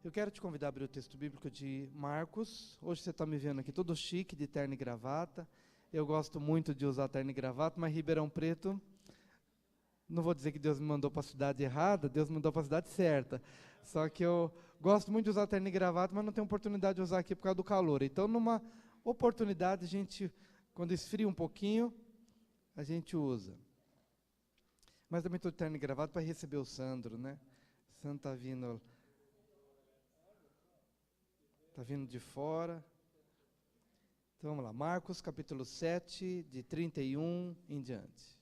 Eu quero te convidar a abrir o texto bíblico de Marcos. Hoje você está me vendo aqui todo chique, de terno e gravata. Eu gosto muito de usar terno e gravata, mas Ribeirão Preto, não vou dizer que Deus me mandou para a cidade errada, Deus me mandou para a cidade certa. Só que eu gosto muito de usar terno e gravata, mas não tenho oportunidade de usar aqui por causa do calor. Então, numa oportunidade, a gente, quando esfria um pouquinho, a gente usa. Mas também estou de terno e gravata para receber o Sandro, né? O Sandro está vindo... Está vindo de fora. Então vamos lá, Marcos capítulo 7, de 31 em diante.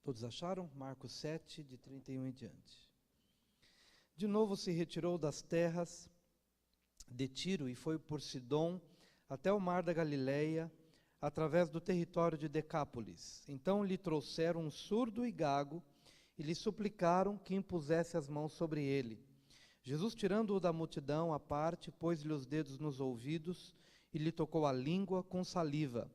Todos acharam? Marcos 7, de 31 em diante. De novo se retirou das terras de Tiro e foi por Sidom até o mar da Galileia, através do território de Decápolis. Então lhe trouxeram um surdo e gago e lhe suplicaram que impusesse as mãos sobre ele. Jesus, tirando-o da multidão à parte, pôs-lhe os dedos nos ouvidos e lhe tocou a língua com saliva.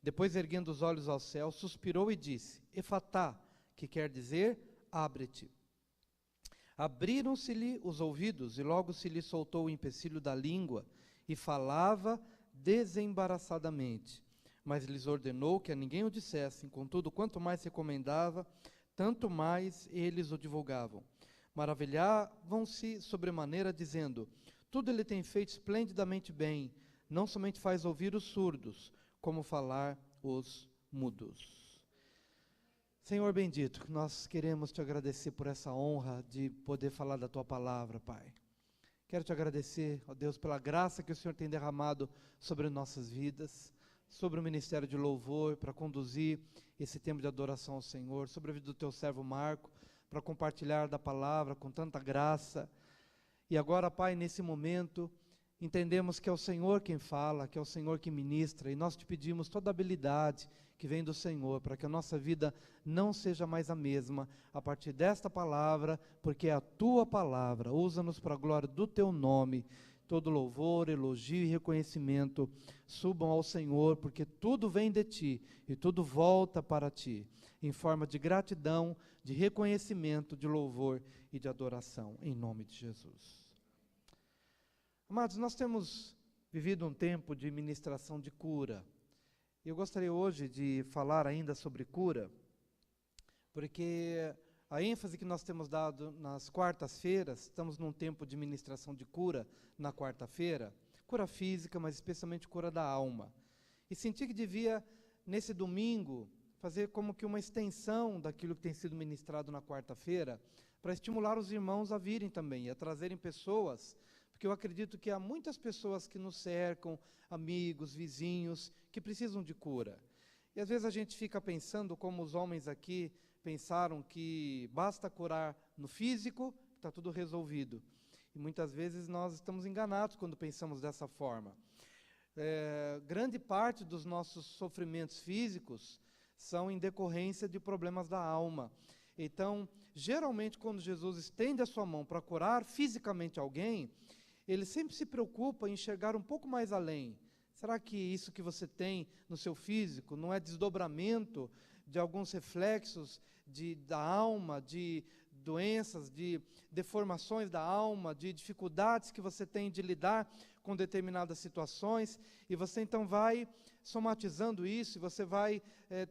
Depois, erguendo os olhos ao céu, suspirou e disse: Efatá, que quer dizer, abre-te. Abriram-se-lhe os ouvidos, e logo se lhe soltou o empecilho da língua, e falava desembaraçadamente. Mas lhes ordenou que a ninguém o dissessem, contudo, quanto mais recomendava, tanto mais eles o divulgavam. Maravilhavam-se sobremaneira, dizendo: tudo ele tem feito esplendidamente bem, não somente faz ouvir os surdos, como falar os mudos. Senhor bendito, nós queremos te agradecer por essa honra de poder falar da tua palavra, Pai. Quero te agradecer, ó Deus, pela graça que o Senhor tem derramado sobre nossas vidas, sobre o ministério de louvor, para conduzir esse tempo de adoração ao Senhor, sobre a vida do teu servo Marco, para compartilhar da palavra com tanta graça. E agora, Pai, nesse momento, entendemos que é o Senhor quem fala, que é o Senhor que ministra, e nós te pedimos toda a habilidade que vem do Senhor, para que a nossa vida não seja mais a mesma, a partir desta palavra, porque é a tua palavra. Usa-nos para a glória do teu nome. Todo louvor, elogio e reconhecimento subam ao Senhor, porque tudo vem de ti, e tudo volta para ti, em forma de gratidão, de reconhecimento, de louvor e de adoração, em nome de Jesus. Amados, nós temos vivido um tempo de ministração de cura. Eu gostaria hoje de falar ainda sobre cura, porque a ênfase que nós temos dado nas quartas-feiras, estamos num tempo de ministração de cura na quarta-feira, cura física, mas especialmente cura da alma. E senti que devia, nesse domingo, fazer como que uma extensão daquilo que tem sido ministrado na quarta-feira, para estimular os irmãos a virem também, a trazerem pessoas, porque eu acredito que há muitas pessoas que nos cercam, amigos, vizinhos, que precisam de cura. E às vezes a gente fica pensando, como os homens aqui pensaram, que basta curar no físico, está tudo resolvido. E muitas vezes nós estamos enganados quando pensamos dessa forma. Grande parte dos nossos sofrimentos físicos são em decorrência de problemas da alma. Então, geralmente, quando Jesus estende a sua mão para curar fisicamente alguém, ele sempre se preocupa em enxergar um pouco mais além. Será que isso que você tem no seu físico não é desdobramento de alguns reflexos da alma, de doenças, de deformações da alma, de dificuldades que você tem de lidar com determinadas situações, e você então vai somatizando isso, e você vai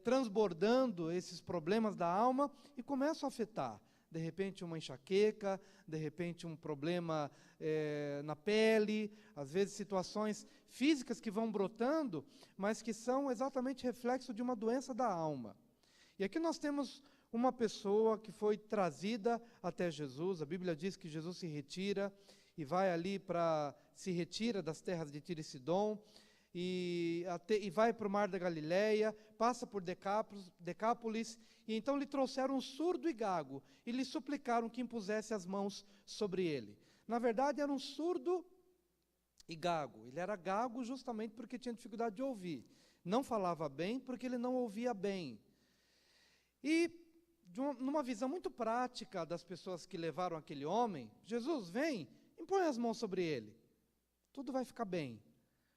transbordando esses problemas da alma e começam a afetar. De repente uma enxaqueca, de repente um problema na pele, às vezes situações físicas que vão brotando, mas que são exatamente reflexo de uma doença da alma. E aqui nós temos uma pessoa que foi trazida até Jesus. A Bíblia diz que Jesus se retira e vai ali se retira das terras de Tiro e Sidom, e vai para o mar da Galileia, passa por Decápolis, e então lhe trouxeram um surdo e gago, e lhe suplicaram que impusesse as mãos sobre ele. Na verdade, era um surdo e gago. Ele era gago justamente porque tinha dificuldade de ouvir. Não falava bem porque ele não ouvia bem. E, numa visão muito prática das pessoas que levaram aquele homem, Jesus vem, impõe as mãos sobre ele. Tudo vai ficar bem.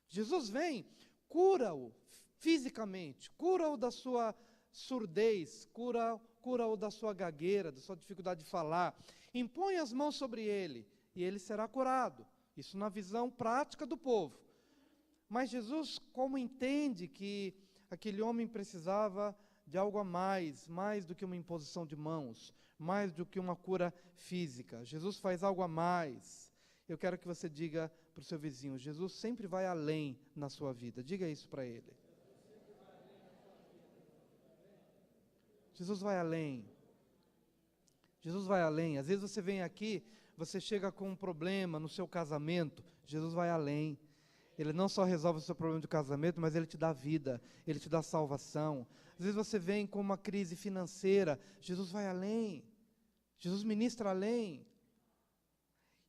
Jesus vem, cura-o fisicamente, cura-o da sua surdez, cura-o da sua gagueira, da sua dificuldade de falar. Impõe as mãos sobre ele e ele será curado. Isso na visão prática do povo. Mas Jesus, como entende que aquele homem precisava de algo a mais do que uma imposição de mãos, mais do que uma cura física. Jesus faz algo a mais. Eu quero que você diga para o seu vizinho, Jesus sempre vai além na sua vida. Diga isso para ele. Jesus vai além. Jesus vai além. Às vezes você vem aqui, você chega com um problema no seu casamento, Jesus vai além. Ele não só resolve o seu problema de casamento, mas Ele te dá vida, Ele te dá salvação. Às vezes você vem com uma crise financeira, Jesus vai além. Jesus ministra além.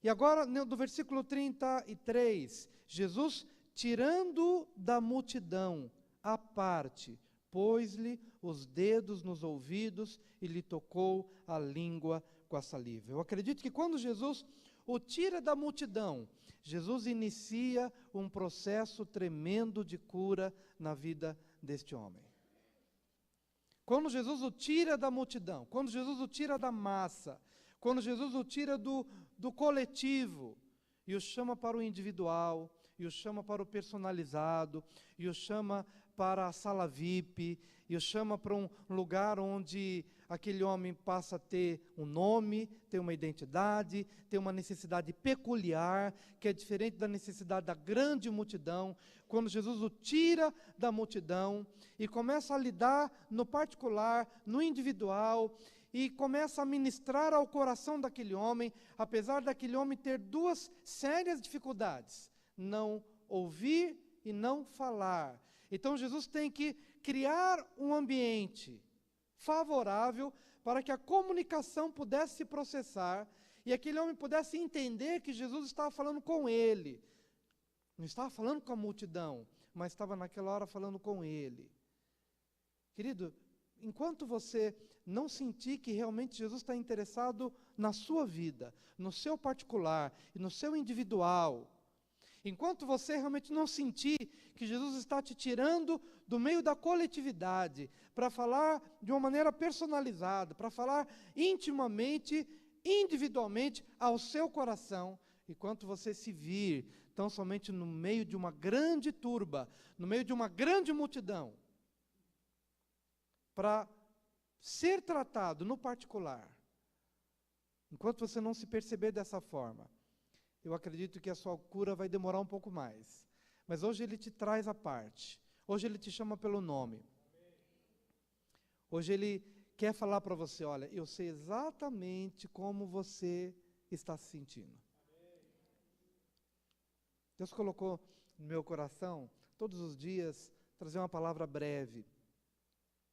E agora, do versículo 33, Jesus, tirando da multidão à parte, pôs-lhe os dedos nos ouvidos e lhe tocou a língua com a saliva. Eu acredito que quando Jesus o tira da multidão, Jesus inicia um processo tremendo de cura na vida deste homem. Quando Jesus o tira da multidão, quando Jesus o tira da massa, quando Jesus o tira do coletivo e o chama para o individual, e o chama para o personalizado, e o chama para a sala VIP, e o chama para um lugar onde aquele homem passa a ter um nome, ter uma identidade, ter uma necessidade peculiar, que é diferente da necessidade da grande multidão. Quando Jesus o tira da multidão e começa a lidar no particular, no individual, e começa a ministrar ao coração daquele homem, apesar daquele homem ter duas sérias dificuldades: não ouvir e não falar. Então Jesus tem que criar um ambiente favorável para que a comunicação pudesse se processar e aquele homem pudesse entender que Jesus estava falando com ele. Não estava falando com a multidão, mas estava naquela hora falando com ele. Querido, enquanto você não sentir que realmente Jesus está interessado na sua vida, no seu particular e no seu individual, enquanto você realmente não sentir que Jesus está te tirando do meio da coletividade, para falar de uma maneira personalizada, para falar intimamente, individualmente ao seu coração, enquanto você se vir tão somente no meio de uma grande turba, no meio de uma grande multidão, para ser tratado no particular, enquanto você não se perceber dessa forma, eu acredito que a sua cura vai demorar um pouco mais. Mas hoje Ele te traz à parte. Hoje Ele te chama pelo nome. Hoje Ele quer falar para você, olha, eu sei exatamente como você está se sentindo. Deus colocou no meu coração, todos os dias, trazer uma palavra breve.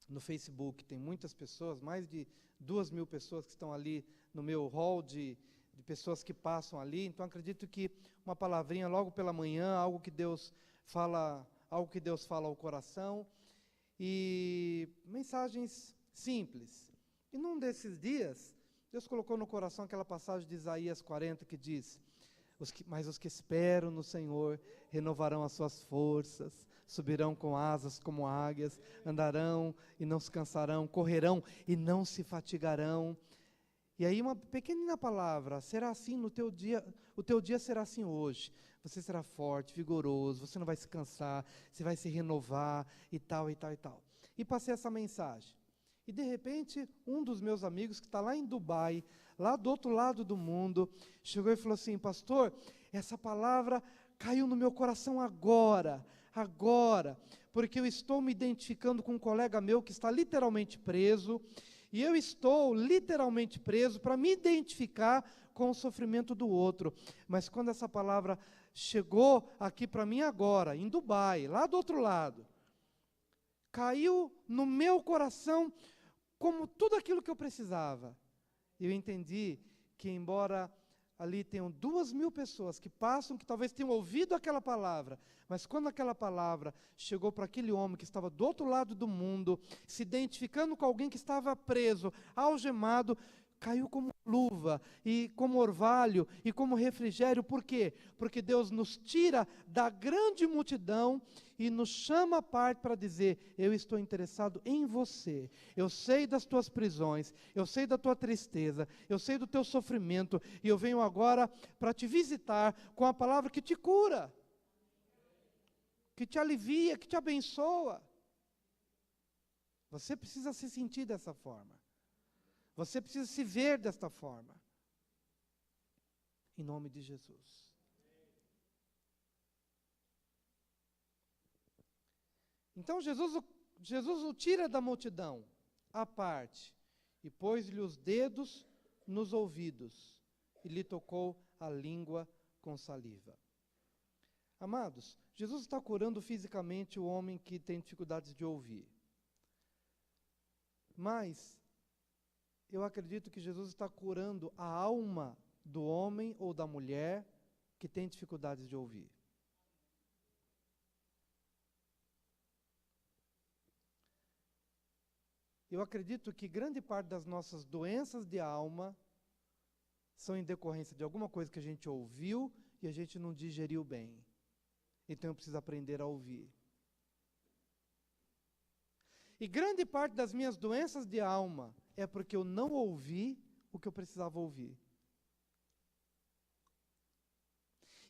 No Facebook tem muitas pessoas, mais de 2.000 pessoas que estão ali no meu hall de pessoas que passam ali. Então acredito que uma palavrinha logo pela manhã, algo que Deus fala ao coração, e mensagens simples. E num desses dias, Deus colocou no coração aquela passagem de Isaías 40 que diz: mas os que esperam no Senhor renovarão as suas forças, subirão com asas como águias, andarão e não se cansarão, correrão e não se fatigarão. E aí uma pequenina palavra: será assim no teu dia, o teu dia será assim hoje. Você será forte, vigoroso, você não vai se cansar, você vai se renovar e tal, e tal, e tal. E passei essa mensagem. E de repente, um dos meus amigos que está lá em Dubai, lá do outro lado do mundo, chegou e falou assim: pastor, essa palavra caiu no meu coração agora, porque eu estou me identificando com um colega meu que está literalmente preso, e eu estou literalmente preso para me identificar com o sofrimento do outro. Mas quando essa palavra chegou aqui para mim agora, em Dubai, lá do outro lado, caiu no meu coração como tudo aquilo que eu precisava. Eu entendi que, embora ali tenham 2.000 pessoas que passam, que talvez tenham ouvido aquela palavra, mas quando aquela palavra chegou para aquele homem que estava do outro lado do mundo, se identificando com alguém que estava preso, algemado, caiu como luva, e como orvalho, e como refrigério. Por quê? Porque Deus nos tira da grande multidão e nos chama à parte para dizer: eu estou interessado em você, eu sei das tuas prisões, eu sei da tua tristeza, eu sei do teu sofrimento, e eu venho agora para te visitar com a palavra que te cura, que te alivia, que te abençoa. Você precisa se sentir dessa forma. Você precisa se ver desta forma. Em nome de Jesus. Então Jesus o tira da multidão, à parte, e pôs-lhe os dedos nos ouvidos, e lhe tocou a língua com saliva. Amados, Jesus está curando fisicamente o homem que tem dificuldades de ouvir. Mas eu acredito que Jesus está curando a alma do homem ou da mulher que tem dificuldades de ouvir. Eu acredito que grande parte das nossas doenças de alma são em decorrência de alguma coisa que a gente ouviu e a gente não digeriu bem. Então eu preciso aprender a ouvir. E grande parte das minhas doenças de alma é porque eu não ouvi o que eu precisava ouvir.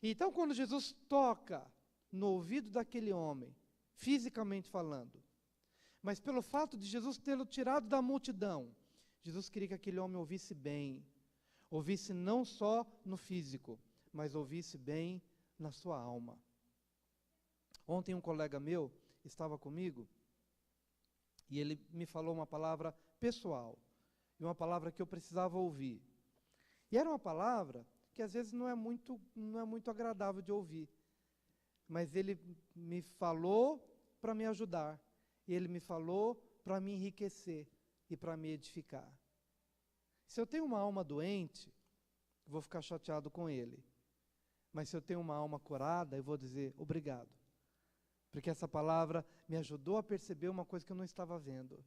Então, quando Jesus toca no ouvido daquele homem, fisicamente falando, mas pelo fato de Jesus tê-lo tirado da multidão, Jesus queria que aquele homem ouvisse bem, ouvisse não só no físico, mas ouvisse bem na sua alma. Ontem um colega meu estava comigo, e ele me falou uma palavra pessoal, e uma palavra que eu precisava ouvir. E era uma palavra que às vezes não é muito agradável de ouvir, mas ele me falou para me ajudar, e ele me falou para me enriquecer e para me edificar. Se eu tenho uma alma doente, vou ficar chateado com ele, mas se eu tenho uma alma curada, eu vou dizer obrigado. Porque essa palavra me ajudou a perceber uma coisa que eu não estava vendo.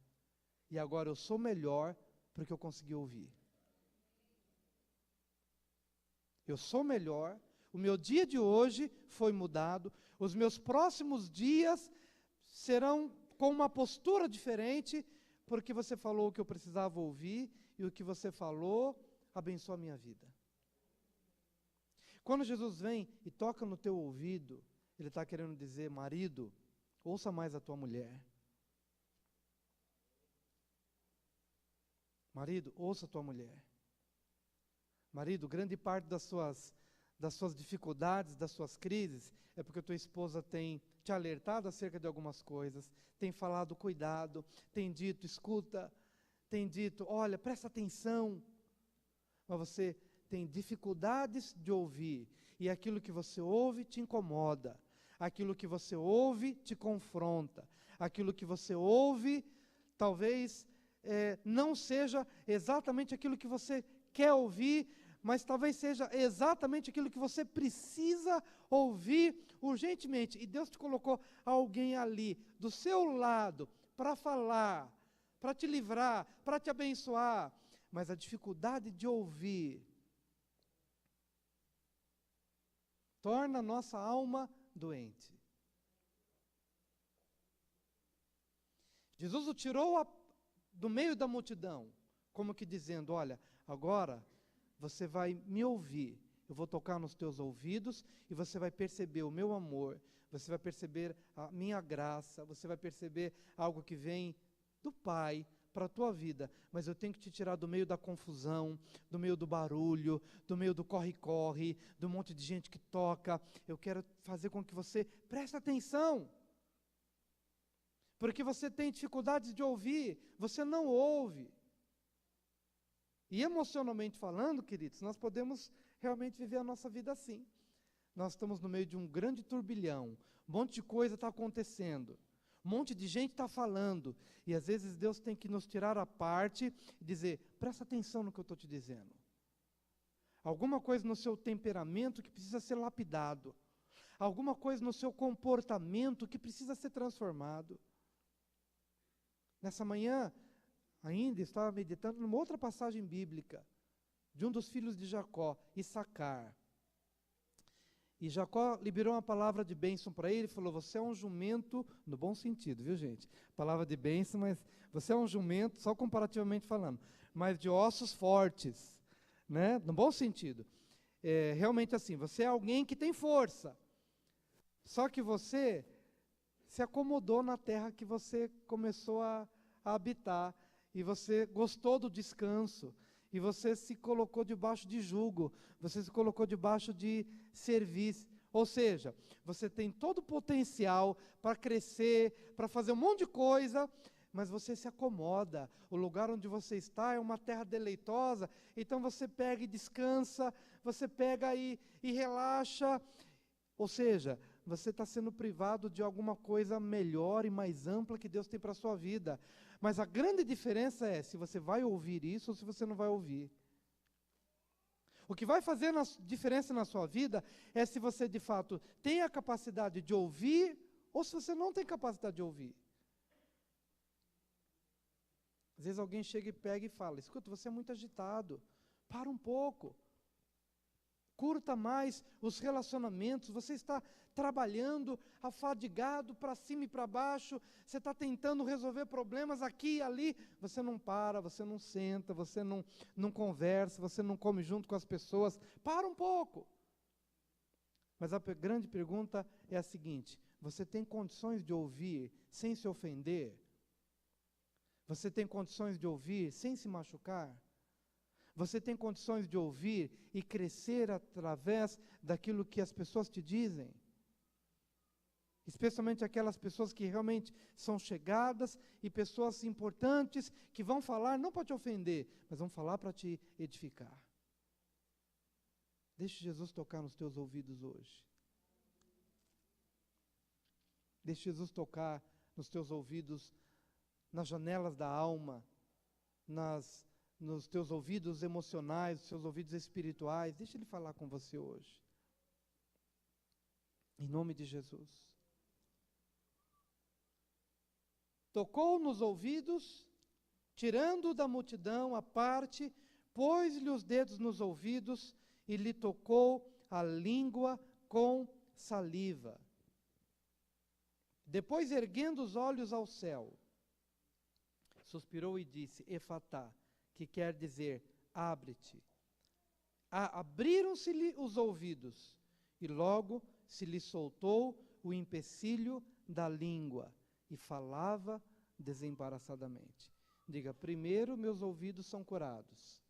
E agora eu sou melhor porque eu consegui ouvir. Eu sou melhor, o meu dia de hoje foi mudado, os meus próximos dias serão com uma postura diferente, porque você falou o que eu precisava ouvir, e o que você falou abençoa a minha vida. Quando Jesus vem e toca no teu ouvido, Ele está querendo dizer: marido, ouça mais a tua mulher. Marido, ouça a tua mulher. Marido, grande parte das suas dificuldades, das suas crises, é porque a tua esposa tem te alertado acerca de algumas coisas, tem falado cuidado, tem dito escuta, tem dito olha, presta atenção, mas você tem dificuldades de ouvir, e aquilo que você ouve te incomoda, aquilo que você ouve te confronta, aquilo que você ouve talvez não seja exatamente aquilo que você quer ouvir, mas talvez seja exatamente aquilo que você precisa ouvir urgentemente. E Deus te colocou alguém ali, do seu lado, para falar, para te livrar, para te abençoar. Mas a dificuldade de ouvir torna a nossa alma doente. Jesus o tirou do meio da multidão, como que dizendo: olha, agora você vai me ouvir, eu vou tocar nos teus ouvidos e você vai perceber o meu amor, você vai perceber a minha graça, você vai perceber algo que vem do Pai para a tua vida, mas eu tenho que te tirar do meio da confusão, do meio do barulho, do meio do corre-corre, do monte de gente que toca. Eu quero fazer com que você preste atenção, porque você tem dificuldades de ouvir, você não ouve. E emocionalmente falando, queridos, nós podemos realmente viver a nossa vida assim. Nós estamos no meio de um grande turbilhão, um monte de coisa está acontecendo, um monte de gente está falando, e às vezes Deus tem que nos tirar à parte e dizer: presta atenção no que eu estou te dizendo. alguma coisa no seu temperamento que precisa ser lapidado, alguma coisa no seu comportamento que precisa ser transformado. Nessa manhã, ainda estava meditando numa outra passagem bíblica, de um dos filhos de Jacó, Issacar. E Jacó liberou uma palavra de bênção para ele, falou, você é um jumento, no bom sentido, viu gente? Palavra de bênção, mas você é um jumento, só comparativamente falando, mas de ossos fortes, né? No bom sentido. Realmente assim, você é alguém que tem força, só que você se acomodou na terra que você começou a habitar, e você gostou do descanso, e você se colocou debaixo de jugo, você se colocou debaixo de serviço. Ou seja, você tem todo o potencial para crescer, para fazer um monte de coisa, mas você se acomoda. O lugar onde você está é uma terra deleitosa, então você pega e descansa, você pega e relaxa. Ou seja, você está sendo privado de alguma coisa melhor e mais ampla que Deus tem para a sua vida. Mas a grande diferença é se você vai ouvir isso ou se você não vai ouvir. O que vai fazer diferença na sua vida é se você de fato tem a capacidade de ouvir ou se você não tem capacidade de ouvir. Às vezes alguém chega e pega e fala, escuta, você é muito agitado, para um pouco. Curta mais os relacionamentos, você está trabalhando, afadigado para cima e para baixo, você está tentando resolver problemas aqui e ali, você não para, você não senta, você não conversa, você não come junto com as pessoas, para um pouco. Mas a grande pergunta é a seguinte, você tem condições de ouvir sem se ofender? Você tem condições de ouvir sem se machucar? Você tem condições de ouvir e crescer através daquilo que as pessoas te dizem? Especialmente aquelas pessoas que realmente são chegadas e pessoas importantes que vão falar, não para te ofender, mas vão falar para te edificar. Deixe Jesus tocar nos teus ouvidos hoje. Deixe Jesus tocar nos teus ouvidos, nas janelas da alma, nos teus ouvidos emocionais, nos seus ouvidos espirituais. Deixa Ele falar com você hoje. Em nome de Jesus. Tocou nos ouvidos, tirando da multidão a parte, pôs-lhe os dedos nos ouvidos e lhe tocou a língua com saliva. Depois, erguendo os olhos ao céu, suspirou e disse, Efatá, que quer dizer, abre-te. Abriram-se-lhe os ouvidos, e logo se lhe soltou o empecilho da língua, e falava desembaraçadamente. Diga, primeiro meus ouvidos são curados,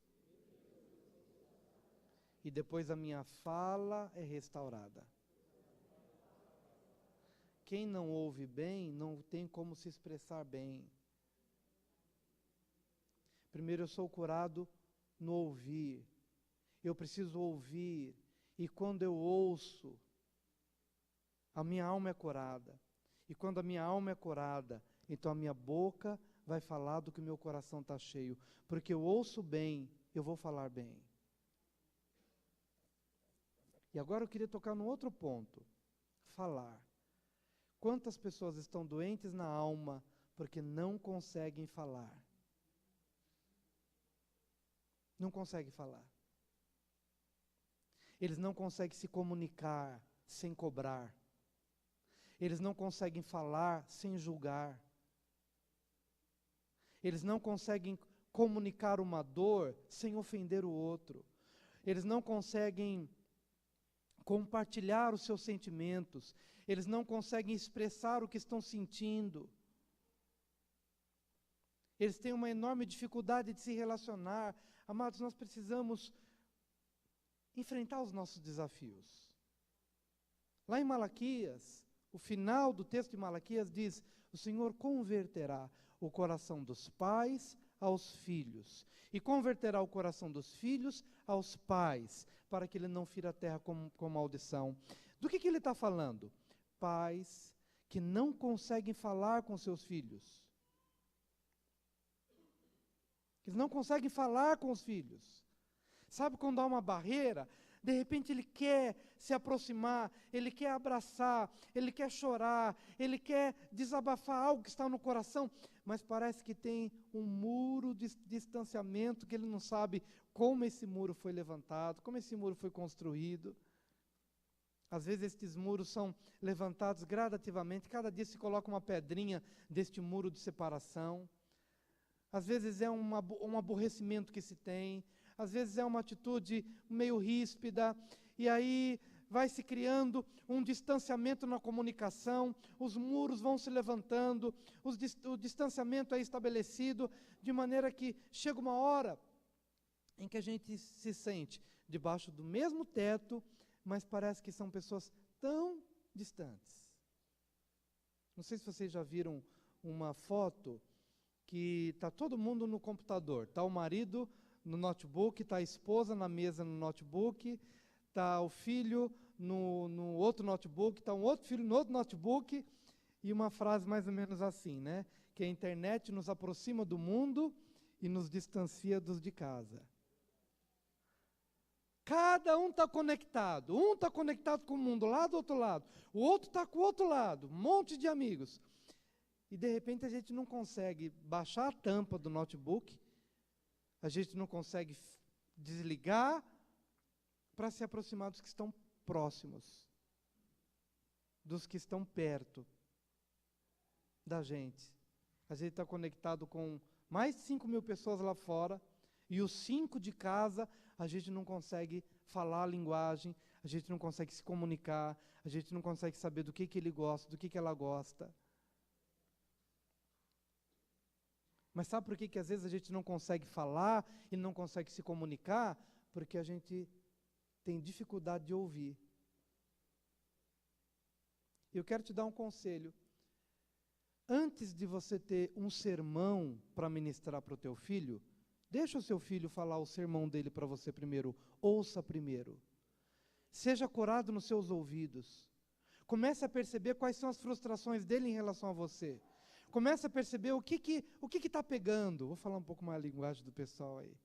e depois a minha fala é restaurada. Quem não ouve bem, não tem como se expressar bem. Primeiro eu sou curado no ouvir. Eu preciso ouvir. E quando eu ouço, a minha alma é curada. E quando a minha alma é curada, então a minha boca vai falar do que o meu coração está cheio. Porque eu ouço bem, eu vou falar bem. E agora eu queria tocar num outro ponto. Falar. Quantas pessoas estão doentes na alma porque não conseguem falar? Não conseguem falar. Eles não conseguem se comunicar sem cobrar. Eles não conseguem falar sem julgar. Eles não conseguem comunicar uma dor sem ofender o outro. Eles não conseguem compartilhar os seus sentimentos. Eles não conseguem expressar o que estão sentindo. Eles têm uma enorme dificuldade de se relacionar. Amados, nós precisamos enfrentar os nossos desafios. Lá em Malaquias, o final do texto de Malaquias diz, o Senhor converterá o coração dos pais aos filhos, e converterá o coração dos filhos aos pais, para que ele não fira a terra com maldição. Do que ele está falando? Pais que não conseguem falar com seus filhos. Eles não conseguem falar com os filhos. Sabe quando há uma barreira? De repente ele quer se aproximar, ele quer abraçar, ele quer chorar, ele quer desabafar algo que está no coração, mas parece que tem um muro de distanciamento que ele não sabe como esse muro foi levantado, como esse muro foi construído. Às vezes estes muros são levantados gradativamente, cada dia se coloca uma pedrinha deste muro de separação. Às vezes é um aborrecimento que se tem, às vezes é uma atitude meio ríspida, e aí vai se criando um distanciamento na comunicação, os muros vão se levantando, o distanciamento é estabelecido, de maneira que chega uma hora em que a gente se sente debaixo do mesmo teto, mas parece que são pessoas tão distantes. Não sei se vocês já viram uma foto que está todo mundo no computador, está o marido no notebook, está a esposa na mesa no notebook, está o filho no outro notebook, está um outro filho no outro notebook, e uma frase mais ou menos assim, né? Que a internet nos aproxima do mundo e nos distancia dos de casa. Cada um está conectado, um está conectado com o mundo lá do outro lado, o outro está com o outro lado, um monte de amigos. E de repente a gente não consegue baixar a tampa do notebook, a gente não consegue desligar para se aproximar dos que estão próximos, dos que estão perto da gente. A gente está conectado com mais de 5.000 pessoas lá fora, e os 5 de casa, a gente não consegue falar a linguagem, a gente não consegue se comunicar, a gente não consegue saber do que ele gosta, do que ela gosta. Mas sabe por que às vezes a gente não consegue falar e não consegue se comunicar? Porque a gente tem dificuldade de ouvir. Eu quero te dar um conselho. Antes de você ter um sermão para ministrar para o teu filho, deixa o seu filho falar o sermão dele para você primeiro. Ouça primeiro. Seja corado nos seus ouvidos. Comece a perceber quais são as frustrações dele em relação a você. Comece a perceber o que está pegando. Vou falar um pouco mais a linguagem do pessoal aí.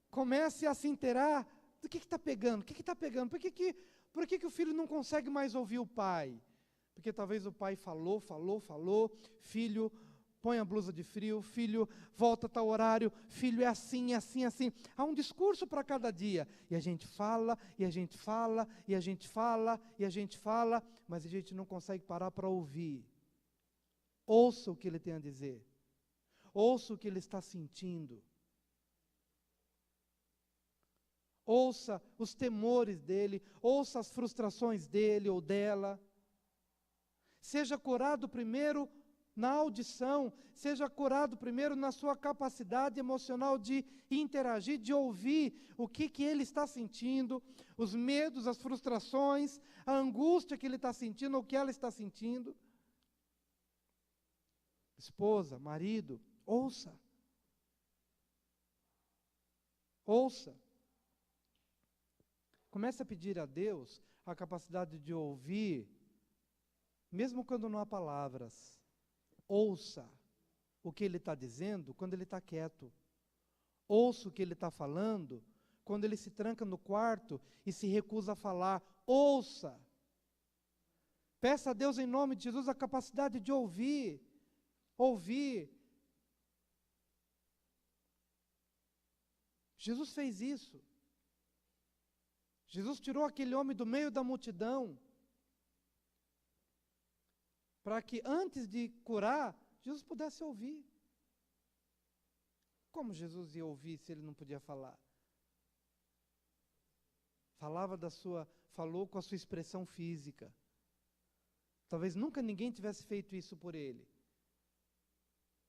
Comece a se inteirar do que está pegando. O que está pegando? Por que o filho não consegue mais ouvir o pai? Porque talvez o pai falou, filho, põe a blusa de frio, filho, volta a tal horário, filho, é assim, é assim, é assim. Há um discurso para cada dia. E a gente fala, e a gente fala, e a gente fala, e a gente fala, mas a gente não consegue parar para ouvir. Ouça o que ele tem a dizer. Ouça o que ele está sentindo. Ouça os temores dele, ouça as frustrações dele ou dela. Seja curado primeiro na audição, seja curado primeiro na sua capacidade emocional de interagir, de ouvir o que ele está sentindo, os medos, as frustrações, a angústia que ele está sentindo ou que ela está sentindo. Esposa, marido, ouça. Ouça. Comece a pedir a Deus a capacidade de ouvir, mesmo quando não há palavras. Ouça o que ele está dizendo quando ele está quieto. Ouça o que ele está falando quando ele se tranca no quarto e se recusa a falar. Ouça. Peça a Deus em nome de Jesus a capacidade de ouvir. Ouvir. Jesus fez isso. Jesus tirou aquele homem do meio da multidão para que antes de curar, Jesus pudesse ouvir. Como Jesus ia ouvir se ele não podia falar? Falou com a sua expressão física. Talvez nunca ninguém tivesse feito isso por ele.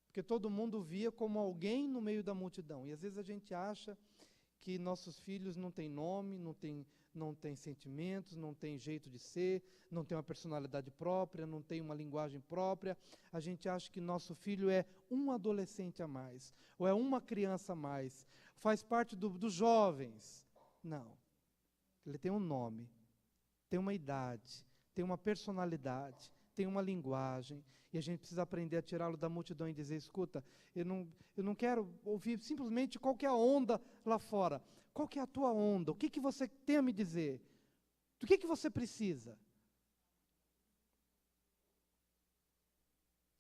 Porque todo mundo via como alguém no meio da multidão. E às vezes a gente acha que nossos filhos não têm nome, não têm sentimentos, não têm jeito de ser, não têm uma personalidade própria, não têm uma linguagem própria. A gente acha que nosso filho é um adolescente a mais, ou é uma criança a mais, faz parte dos jovens. Não. Ele tem um nome, tem uma idade, tem uma personalidade, tem uma linguagem, e a gente precisa aprender a tirá-lo da multidão e dizer, escuta, eu não quero ouvir simplesmente qual que é a onda lá fora. Qual que é a tua onda? O que, que você tem a me dizer? Do que você precisa?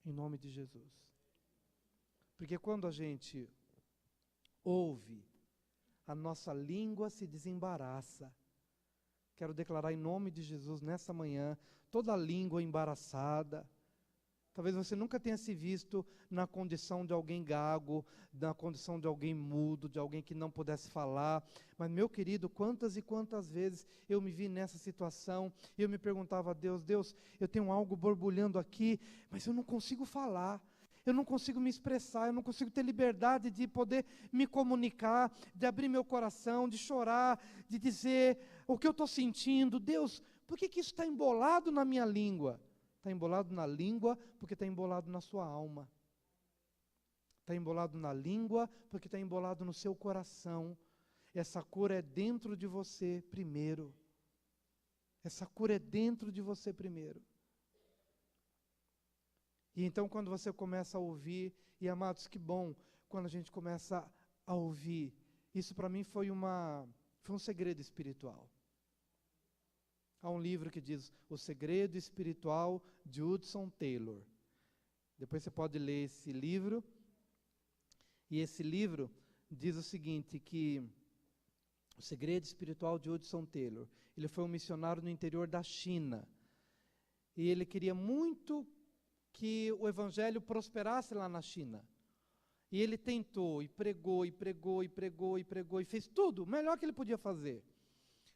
Em nome de Jesus. Porque quando a gente ouve, a nossa língua se desembaraça. Quero declarar em nome de Jesus nessa manhã, toda a língua embaraçada. Talvez você nunca tenha se visto na condição de alguém gago, na condição de alguém mudo, de alguém que não pudesse falar. Mas, meu querido, quantas e quantas vezes eu me vi nessa situação, e eu me perguntava a Deus, Deus, eu tenho algo borbulhando aqui, mas eu não consigo falar. Eu não consigo me expressar, eu não consigo ter liberdade de poder me comunicar, de abrir meu coração, de chorar, de dizer o que eu estou sentindo. Deus, por que isso está embolado na minha língua? Está embolado na língua porque está embolado na sua alma. Está embolado na língua porque está embolado no seu coração. Essa cura é dentro de você primeiro. Essa cura é dentro de você primeiro. E então quando você começa a ouvir, e amados, que bom, quando a gente começa a ouvir, isso para mim foi um segredo espiritual. Há um livro que diz O Segredo Espiritual de Hudson Taylor. Depois você pode ler esse livro. E esse livro diz o seguinte, que O Segredo Espiritual de Hudson Taylor, ele foi um missionário no interior da China. E ele queria muito que o evangelho prosperasse lá na China. E ele tentou, e pregou, e pregou, e pregou, e pregou, e fez tudo, o melhor que ele podia fazer.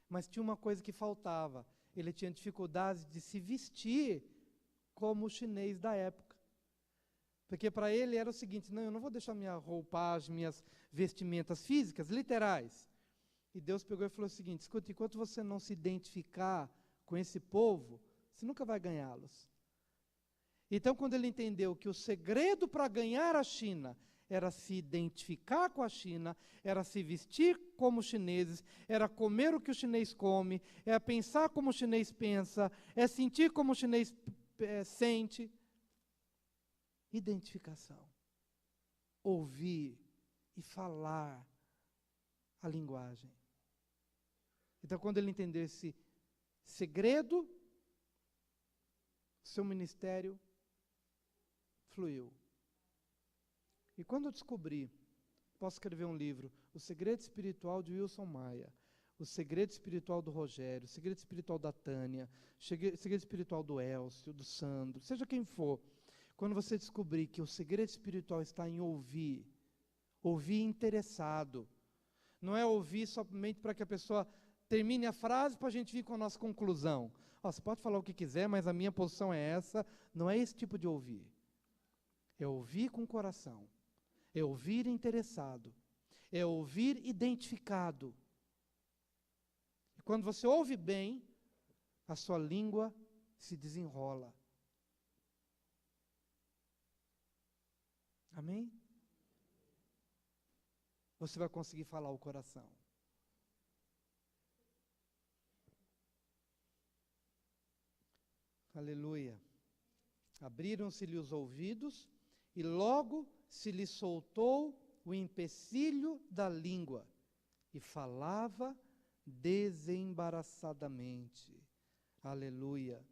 Mas tinha uma coisa que faltava. Ele tinha dificuldade de se vestir como o chinês da época. Porque para ele era o seguinte, não, eu não vou deixar minha roupagem, minhas vestimentas físicas, literais. E Deus pegou e falou o seguinte, escuta, enquanto você não se identificar com esse povo, você nunca vai ganhá-los. Então, quando ele entendeu que o segredo para ganhar a China era se identificar com a China, era se vestir como os chineses, era comer o que o chinês come, é pensar como o chinês pensa, é sentir como o chinês sente. Identificação. Ouvir e falar a linguagem. Então, quando ele entendeu esse segredo, seu ministério fluiu. E quando eu descobri, posso escrever um livro, O Segredo Espiritual de Wilson Maia, O Segredo Espiritual do Rogério, O Segredo Espiritual da Tânia, O Segredo Espiritual do Elcio, do Sandro, seja quem for, quando você descobrir que o segredo espiritual está em ouvir, ouvir interessado, não é ouvir somente para que a pessoa termine a frase para a gente vir com a nossa conclusão. Você pode falar o que quiser, mas a minha posição é essa, não é esse tipo de ouvir. É ouvir com o coração. É ouvir interessado. É ouvir identificado. E quando você ouve bem, a sua língua se desenrola. Amém? Você vai conseguir falar o coração. Aleluia. Abriram-se-lhe os ouvidos e logo se lhe soltou o empecilho da língua e falava desembaraçadamente. Aleluia.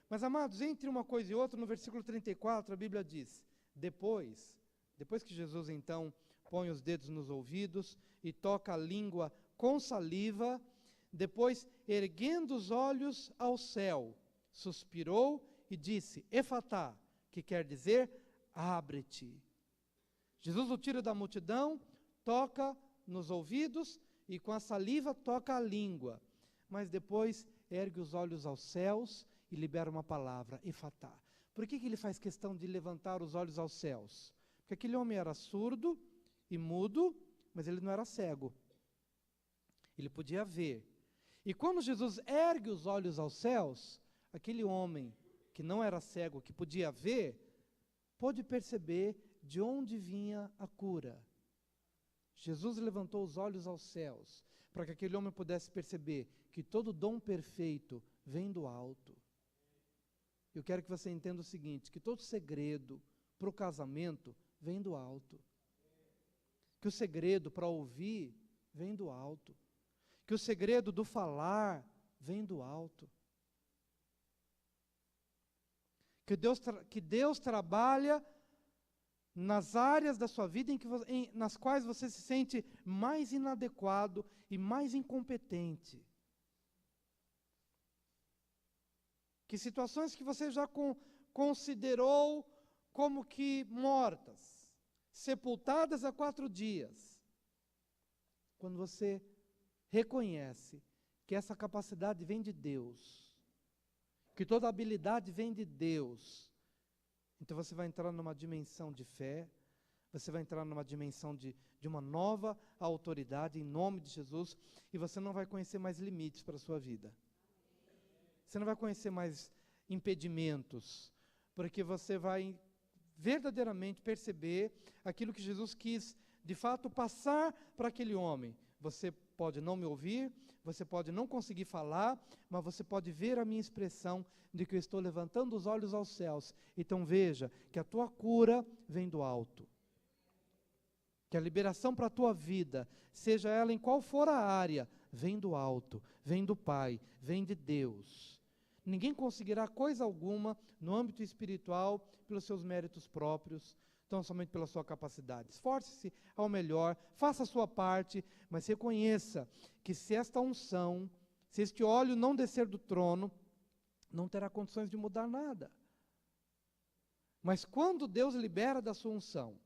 Mas, amados, entre uma coisa e outra, no versículo 34, a Bíblia diz, depois que Jesus, então, põe os dedos nos ouvidos e toca a língua com saliva, depois, erguendo os olhos ao céu, suspirou e disse, Efatá, que quer dizer, abre-te. Jesus o tira da multidão, toca nos ouvidos e com a saliva toca a língua. Mas depois ergue os olhos aos céus e libera uma palavra, Efatá. Por que ele faz questão de levantar os olhos aos céus? Porque aquele homem era surdo e mudo, mas ele não era cego. Ele podia ver. E quando Jesus ergue os olhos aos céus, aquele homem que não era cego, que podia ver, pôde perceber de onde vinha a cura. Jesus levantou os olhos aos céus, para que aquele homem pudesse perceber que todo dom perfeito vem do alto. Eu quero que você entenda o seguinte, que todo segredo para o casamento vem do alto. Que o segredo para ouvir vem do alto. Que o segredo do falar vem do alto. Que Deus trabalha nas áreas da sua vida nas quais você se sente mais inadequado e mais incompetente. Que situações que você já considerou como que mortas, sepultadas há 4 dias. Quando você reconhece que essa capacidade vem de Deus, que toda habilidade vem de Deus, então você vai entrar numa dimensão de fé, você vai entrar numa dimensão de uma nova autoridade em nome de Jesus, e você não vai conhecer mais limites para a sua vida. Você não vai conhecer mais impedimentos, porque você vai verdadeiramente perceber aquilo que Jesus quis, de fato, passar para aquele homem. Você pode não me ouvir, você pode não conseguir falar, mas você pode ver a minha expressão de que eu estou levantando os olhos aos céus. Então veja que a tua cura vem do alto. Que a liberação para a tua vida, seja ela em qual for a área, vem do alto, vem do Pai, vem de Deus. Ninguém conseguirá coisa alguma no âmbito espiritual pelos seus méritos próprios, tão somente pela sua capacidade. Esforce-se ao melhor, faça a sua parte, mas reconheça que se esta unção, se este óleo não descer do trono, não terá condições de mudar nada. Mas quando Deus libera da sua unção,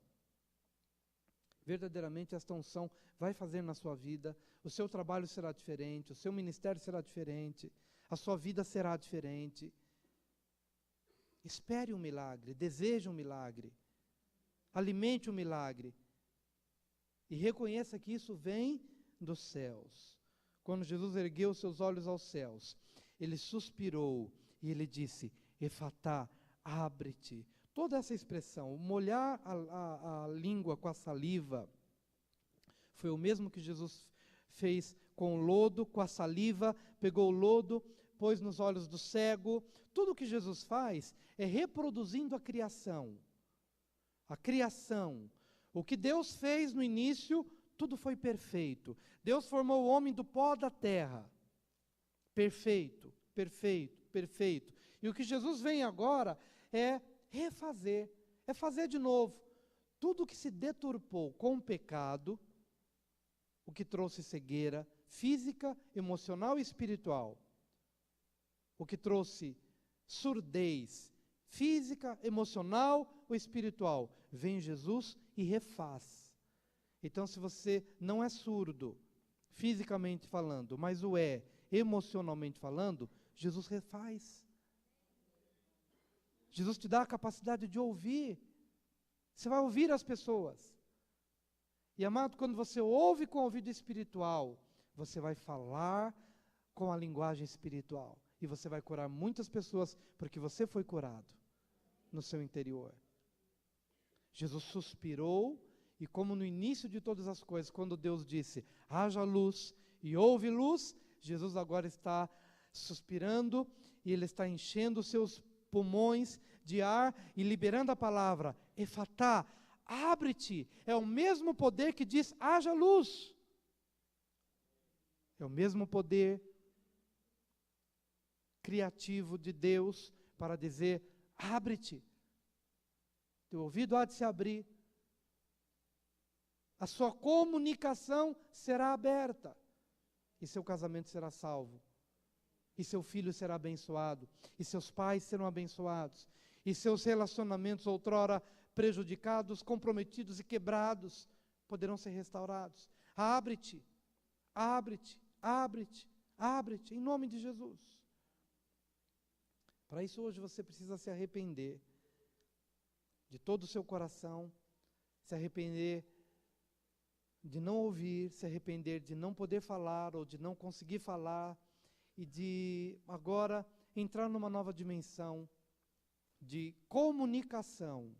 verdadeiramente esta unção vai fazer na sua vida, o seu trabalho será diferente, o seu ministério será diferente, a sua vida será diferente. Espere um milagre, deseje um milagre, alimente um milagre e reconheça que isso vem dos céus. Quando Jesus ergueu seus olhos aos céus, ele suspirou e ele disse: Efatá, abre-te. Toda essa expressão, molhar a língua com a saliva, foi o mesmo que Jesus fez com o lodo, com a saliva, pegou o lodo, pôs nos olhos do cego. Tudo o que Jesus faz é reproduzindo a criação. A criação. O que Deus fez no início, tudo foi perfeito. Deus formou o homem do pó da terra. Perfeito, perfeito, perfeito. E o que Jesus vem agora é refazer, é fazer de novo. Tudo que se deturpou com o pecado, o que trouxe cegueira física, emocional e espiritual, o que trouxe surdez física, emocional ou espiritual, vem Jesus e refaz. Então, se você não é surdo, fisicamente falando, mas o é emocionalmente falando, Jesus refaz. Jesus te dá a capacidade de ouvir. Você vai ouvir as pessoas. E, amado, quando você ouve com o ouvido espiritual, você vai falar com a linguagem espiritual. E você vai curar muitas pessoas, porque você foi curado no seu interior. Jesus suspirou, e como no início de todas as coisas, quando Deus disse, haja luz, e houve luz, Jesus agora está suspirando, e Ele está enchendo os seus pulmões de ar, e liberando a palavra, Efatá, abre-te. É o mesmo poder que diz, haja luz. É o mesmo poder criativo de Deus para dizer, abre-te. Teu ouvido há de se abrir. A sua comunicação será aberta. E seu casamento será salvo. E seu filho será abençoado. E seus pais serão abençoados. E seus relacionamentos outrora prejudicados, comprometidos e quebrados, poderão ser restaurados. Abre-te, abre-te, abre-te, abre-te, em nome de Jesus. Para isso hoje você precisa se arrepender de todo o seu coração, se arrepender de não ouvir, se arrepender de não poder falar ou de não conseguir falar e de agora entrar numa nova dimensão de comunicação.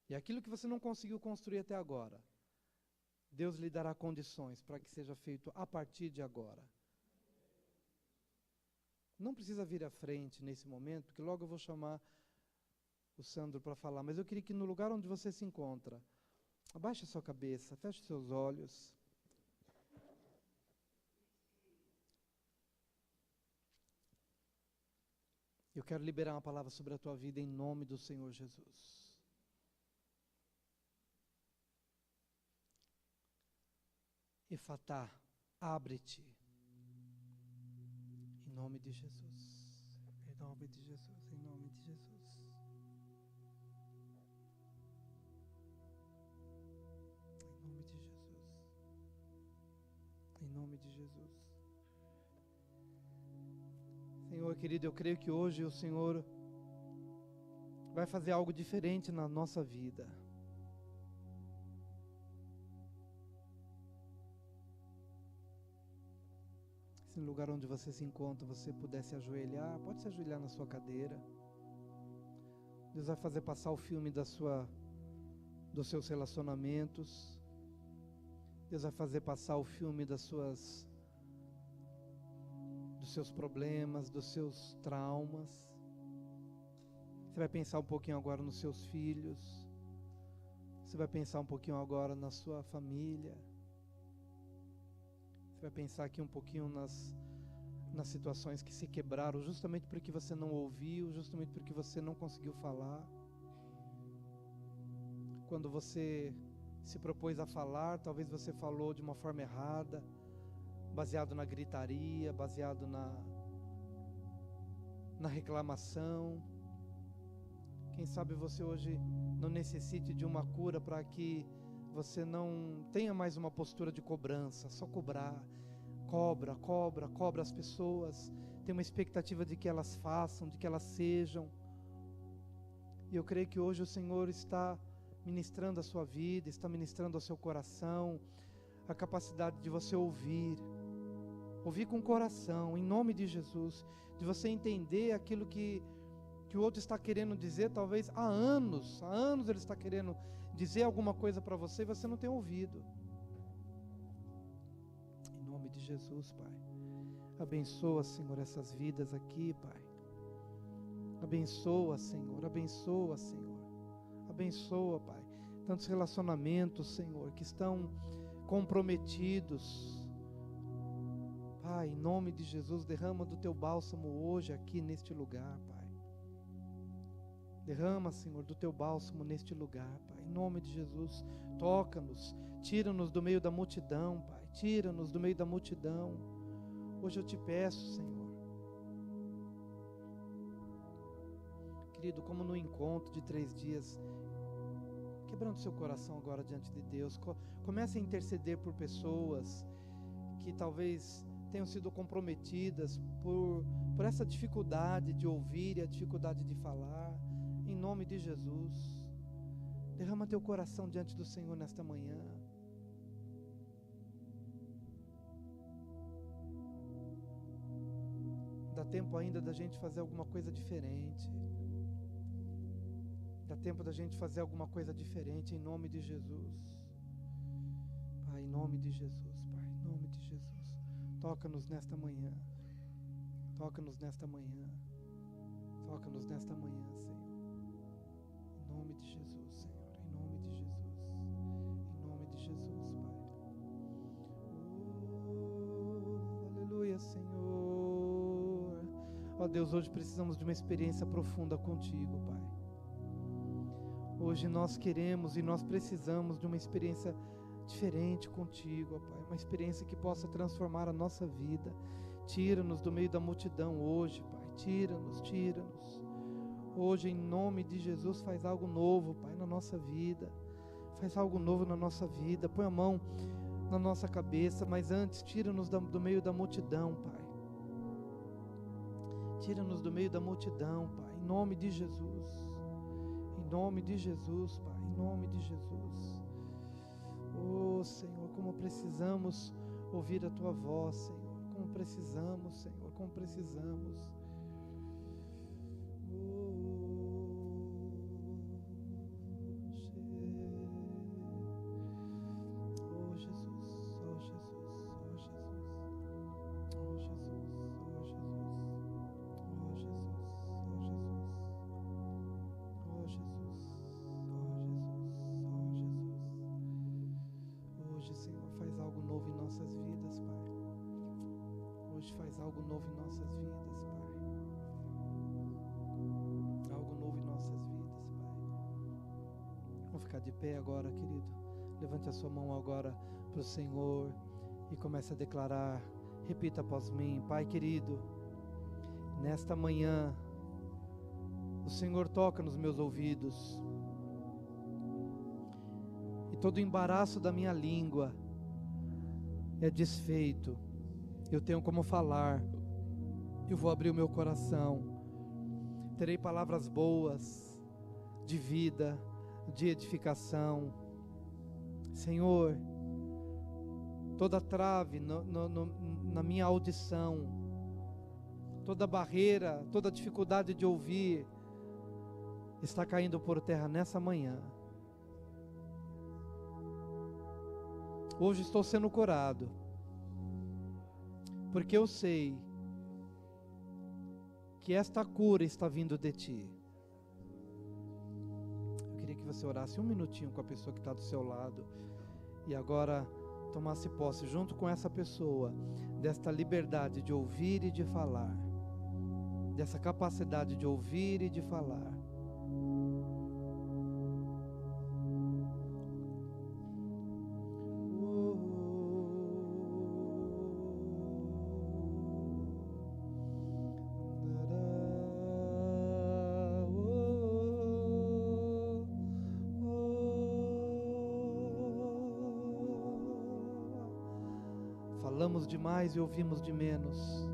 E aquilo que você não conseguiu construir até agora, Deus lhe dará condições para que seja feito a partir de agora. não precisa vir à frente nesse momento, porque logo eu vou chamar o Sandro para falar, mas eu queria que no lugar onde você se encontra, abaixe a sua cabeça, feche seus olhos. Eu quero liberar uma palavra sobre a tua vida em nome do Senhor Jesus. Efatá, abre-te. Em nome de Jesus. Em nome de Jesus. Em nome de Jesus. Em nome de Jesus. Em nome de Jesus. Senhor querido, eu creio que hoje o Senhor vai fazer algo diferente na nossa vida. Se no lugar onde você se encontra, você puder se ajoelhar, pode se ajoelhar na sua cadeira. Deus vai fazer passar o filme dos seus relacionamentos. Deus vai fazer passar o filme dos seus problemas, dos seus traumas. Você vai pensar um pouquinho agora nos seus filhos. Você vai pensar um pouquinho agora na sua família. Você vai pensar aqui um pouquinho nas situações que se quebraram, justamente porque você não ouviu, justamente porque você não conseguiu falar. Quando você se propôs a falar, talvez você falou de uma forma errada, baseado na gritaria, baseado na reclamação. Quem sabe você hoje não necessite de uma cura para que você não tenha mais uma postura de cobrança, só cobrar. Cobra as pessoas. Tem uma expectativa de que elas façam, de que elas sejam. E eu creio que hoje o Senhor está ministrando a sua vida, está ministrando ao seu coração, a capacidade de você ouvir com o coração, em nome de Jesus, de você entender aquilo que o outro está querendo dizer, talvez há anos ele está querendo dizer alguma coisa para você e você não tem ouvido. Em nome de Jesus, Pai, abençoa, Senhor, essas vidas aqui, Pai. Abençoa, Senhor, abençoa, Senhor, abençoa, Pai, tantos relacionamentos, Senhor, que estão comprometidos. Pai, em nome de Jesus, derrama do teu bálsamo hoje aqui neste lugar, Pai. Derrama, Senhor, do teu bálsamo neste lugar, Pai. Em nome de Jesus, toca-nos, tira-nos do meio da multidão, Pai. Tira-nos do meio da multidão. Hoje eu te peço, Senhor. Querido, como no encontro de 3 dias, quebrando seu coração agora diante de Deus, comece a interceder por pessoas que talvez tenham sido comprometidas por essa dificuldade de ouvir e a dificuldade de falar. Em nome de Jesus, derrama teu coração diante do Senhor nesta manhã. Dá tempo ainda da gente fazer alguma coisa diferente. Dá tempo da gente fazer alguma coisa diferente, em nome de Jesus. Pai, em nome de Jesus, Pai, em nome de Jesus. Toca-nos nesta manhã. Toca-nos nesta manhã. Toca-nos nesta manhã, Senhor. Em nome de Jesus, Senhor. Em nome de Jesus. Em nome de Jesus, Pai. Aleluia, Senhor. Ó Deus, hoje precisamos de uma experiência profunda contigo, Pai. Hoje nós queremos e nós precisamos de uma experiência diferente contigo, ó Pai. Uma experiência que possa transformar a nossa vida. Tira-nos do meio da multidão hoje, Pai. Tira-nos. Hoje, em nome de Jesus, faz algo novo, Pai, na nossa vida. Faz algo novo na nossa vida. Põe a mão na nossa cabeça, mas antes, tira-nos do meio da multidão, Pai. Tira-nos do meio da multidão, Pai. Em nome de Jesus. Em nome de Jesus, Pai. Em nome de Jesus. Oh, Senhor, como precisamos ouvir a Tua voz, Senhor. Como precisamos, Senhor, como precisamos. Oh, Jesus, oh, Jesus, oh, Jesus, oh, Jesus, oh, Jesus. algo novo em nossas vidas, Pai. Algo novo em nossas vidas, Pai. Vamos ficar de pé agora, querido. Levante a sua mão agora para o Senhor e comece a declarar. Repita após mim: Pai querido, nesta manhã o Senhor toca nos meus ouvidos, e todo o embaraço da minha língua é desfeito. Eu tenho como falar, eu vou abrir o meu coração, terei palavras boas, de vida, de edificação. Senhor, toda trave na minha audição, toda barreira, toda dificuldade de ouvir, está caindo por terra nessa manhã. Hoje estou sendo curado, porque eu sei que esta cura está vindo de Ti. Eu queria que você orasse um minutinho com a pessoa que está do seu lado, e agora tomasse posse junto com essa pessoa desta liberdade de ouvir e de falar, dessa capacidade de ouvir e de falar. Falamos demais e ouvimos de menos.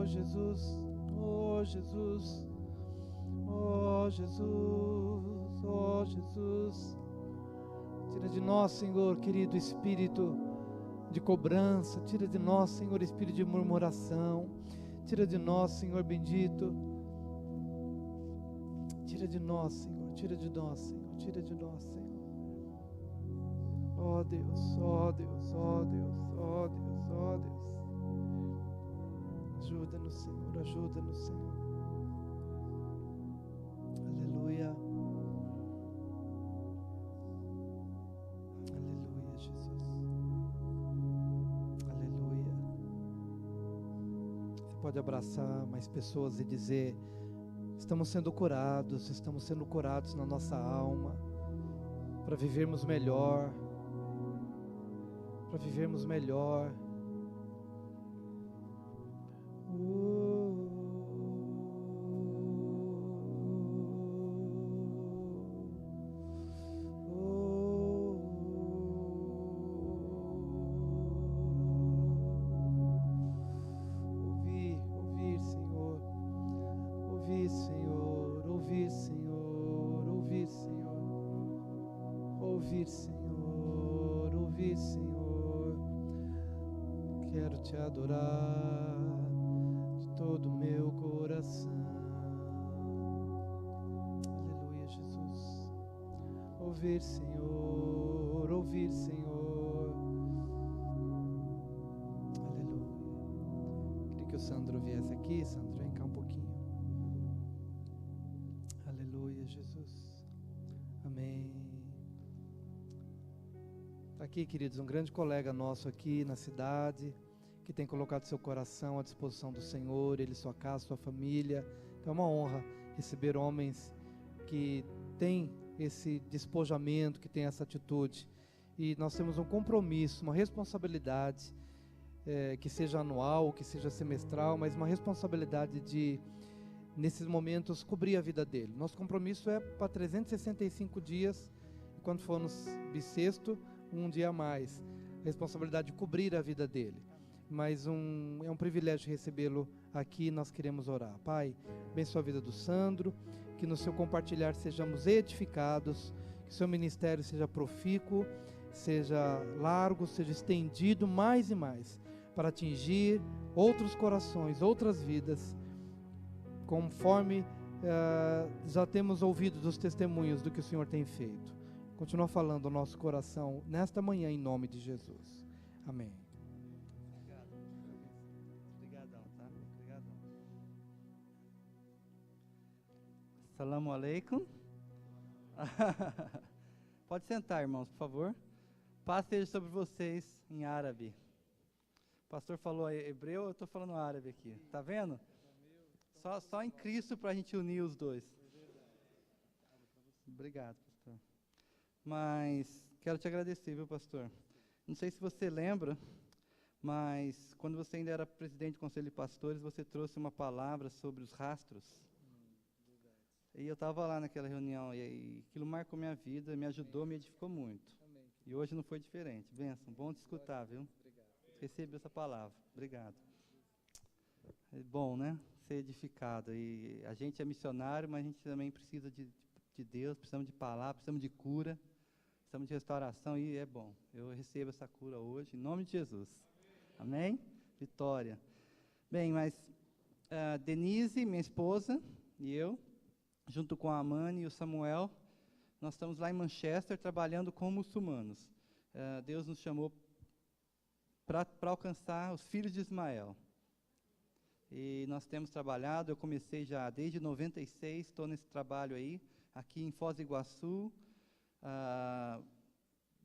Jesus, oh Jesus, oh Jesus, oh Jesus. Tira de nós, Senhor, querido, espírito de cobrança. Tira de nós, Senhor, espírito de murmuração. Tira de nós, Senhor bendito. Tira de nós, Senhor, tira de nós, Senhor, tira de nós, Senhor. Oh Deus, oh Deus, oh Deus, oh Deus, oh Deus. Ajuda-nos, Senhor, ajuda-nos, Senhor. Aleluia. Aleluia, Jesus. Aleluia. Você pode abraçar mais pessoas e dizer: estamos sendo curados na nossa alma, para vivermos melhor, para vivermos melhor. Ouvir, Senhor, quero te adorar de todo o meu coração. Aleluia, Jesus. Ouvir, Senhor, ouvir, Senhor. Aleluia. Queria que o Sandro viesse aqui. Sandro, vem cá um pouquinho. Aleluia, Jesus. Amém. Está aqui, queridos, um grande colega nosso aqui na cidade, que tem colocado seu coração à disposição do Senhor, ele, sua casa, sua família. Então é uma honra receber homens que têm esse despojamento, que têm essa atitude. E nós temos um compromisso, uma responsabilidade, que seja anual, que seja semestral, mas uma responsabilidade de, nesses momentos, cobrir a vida dele. Nosso compromisso é para 365 dias, e quando for no bissexto, um dia a mais. A responsabilidade de cobrir a vida dele. Mas é um privilégio recebê-lo aqui. Nós queremos orar. Pai, abençoa a vida do Sandro, que no seu compartilhar sejamos edificados, que o seu ministério seja profícuo, seja largo, seja estendido mais e mais, para atingir outros corações, outras vidas, conforme já temos ouvido dos testemunhos do que o Senhor tem feito. Continua falando o nosso coração nesta manhã, em nome de Jesus. Amém. Obrigadão, tá? Obrigadão. Assalamu alaikum. Pode sentar, irmãos, por favor. Paz seja sobre vocês em árabe. O pastor falou hebreu, eu estou falando árabe aqui. Tá vendo? Só em Cristo para a gente unir os dois. Obrigado, pastor. Mas quero te agradecer, viu, pastor? Não sei se você lembra, mas quando você ainda era presidente do Conselho de Pastores, você trouxe uma palavra sobre os rastros. E eu estava lá naquela reunião e aquilo marcou minha vida, me ajudou, me edificou muito. E hoje não foi diferente. Bênção, bom te escutar, viu? Receba essa palavra. Obrigado. É bom, né? Ser edificado. E a gente é missionário, mas a gente também precisa de Deus, precisamos de palavra, precisamos de cura, precisamos de restauração, e é bom. Eu recebo essa cura hoje, em nome de Jesus. Amém? Vitória. Bem, mas Denise, minha esposa, e eu, junto com a Amani e o Samuel, nós estamos lá em Manchester trabalhando com muçulmanos. Deus nos chamou para alcançar os filhos de Ismael. E nós temos trabalhado, eu comecei já desde 96, estou nesse trabalho aí, aqui em Foz do Iguaçu.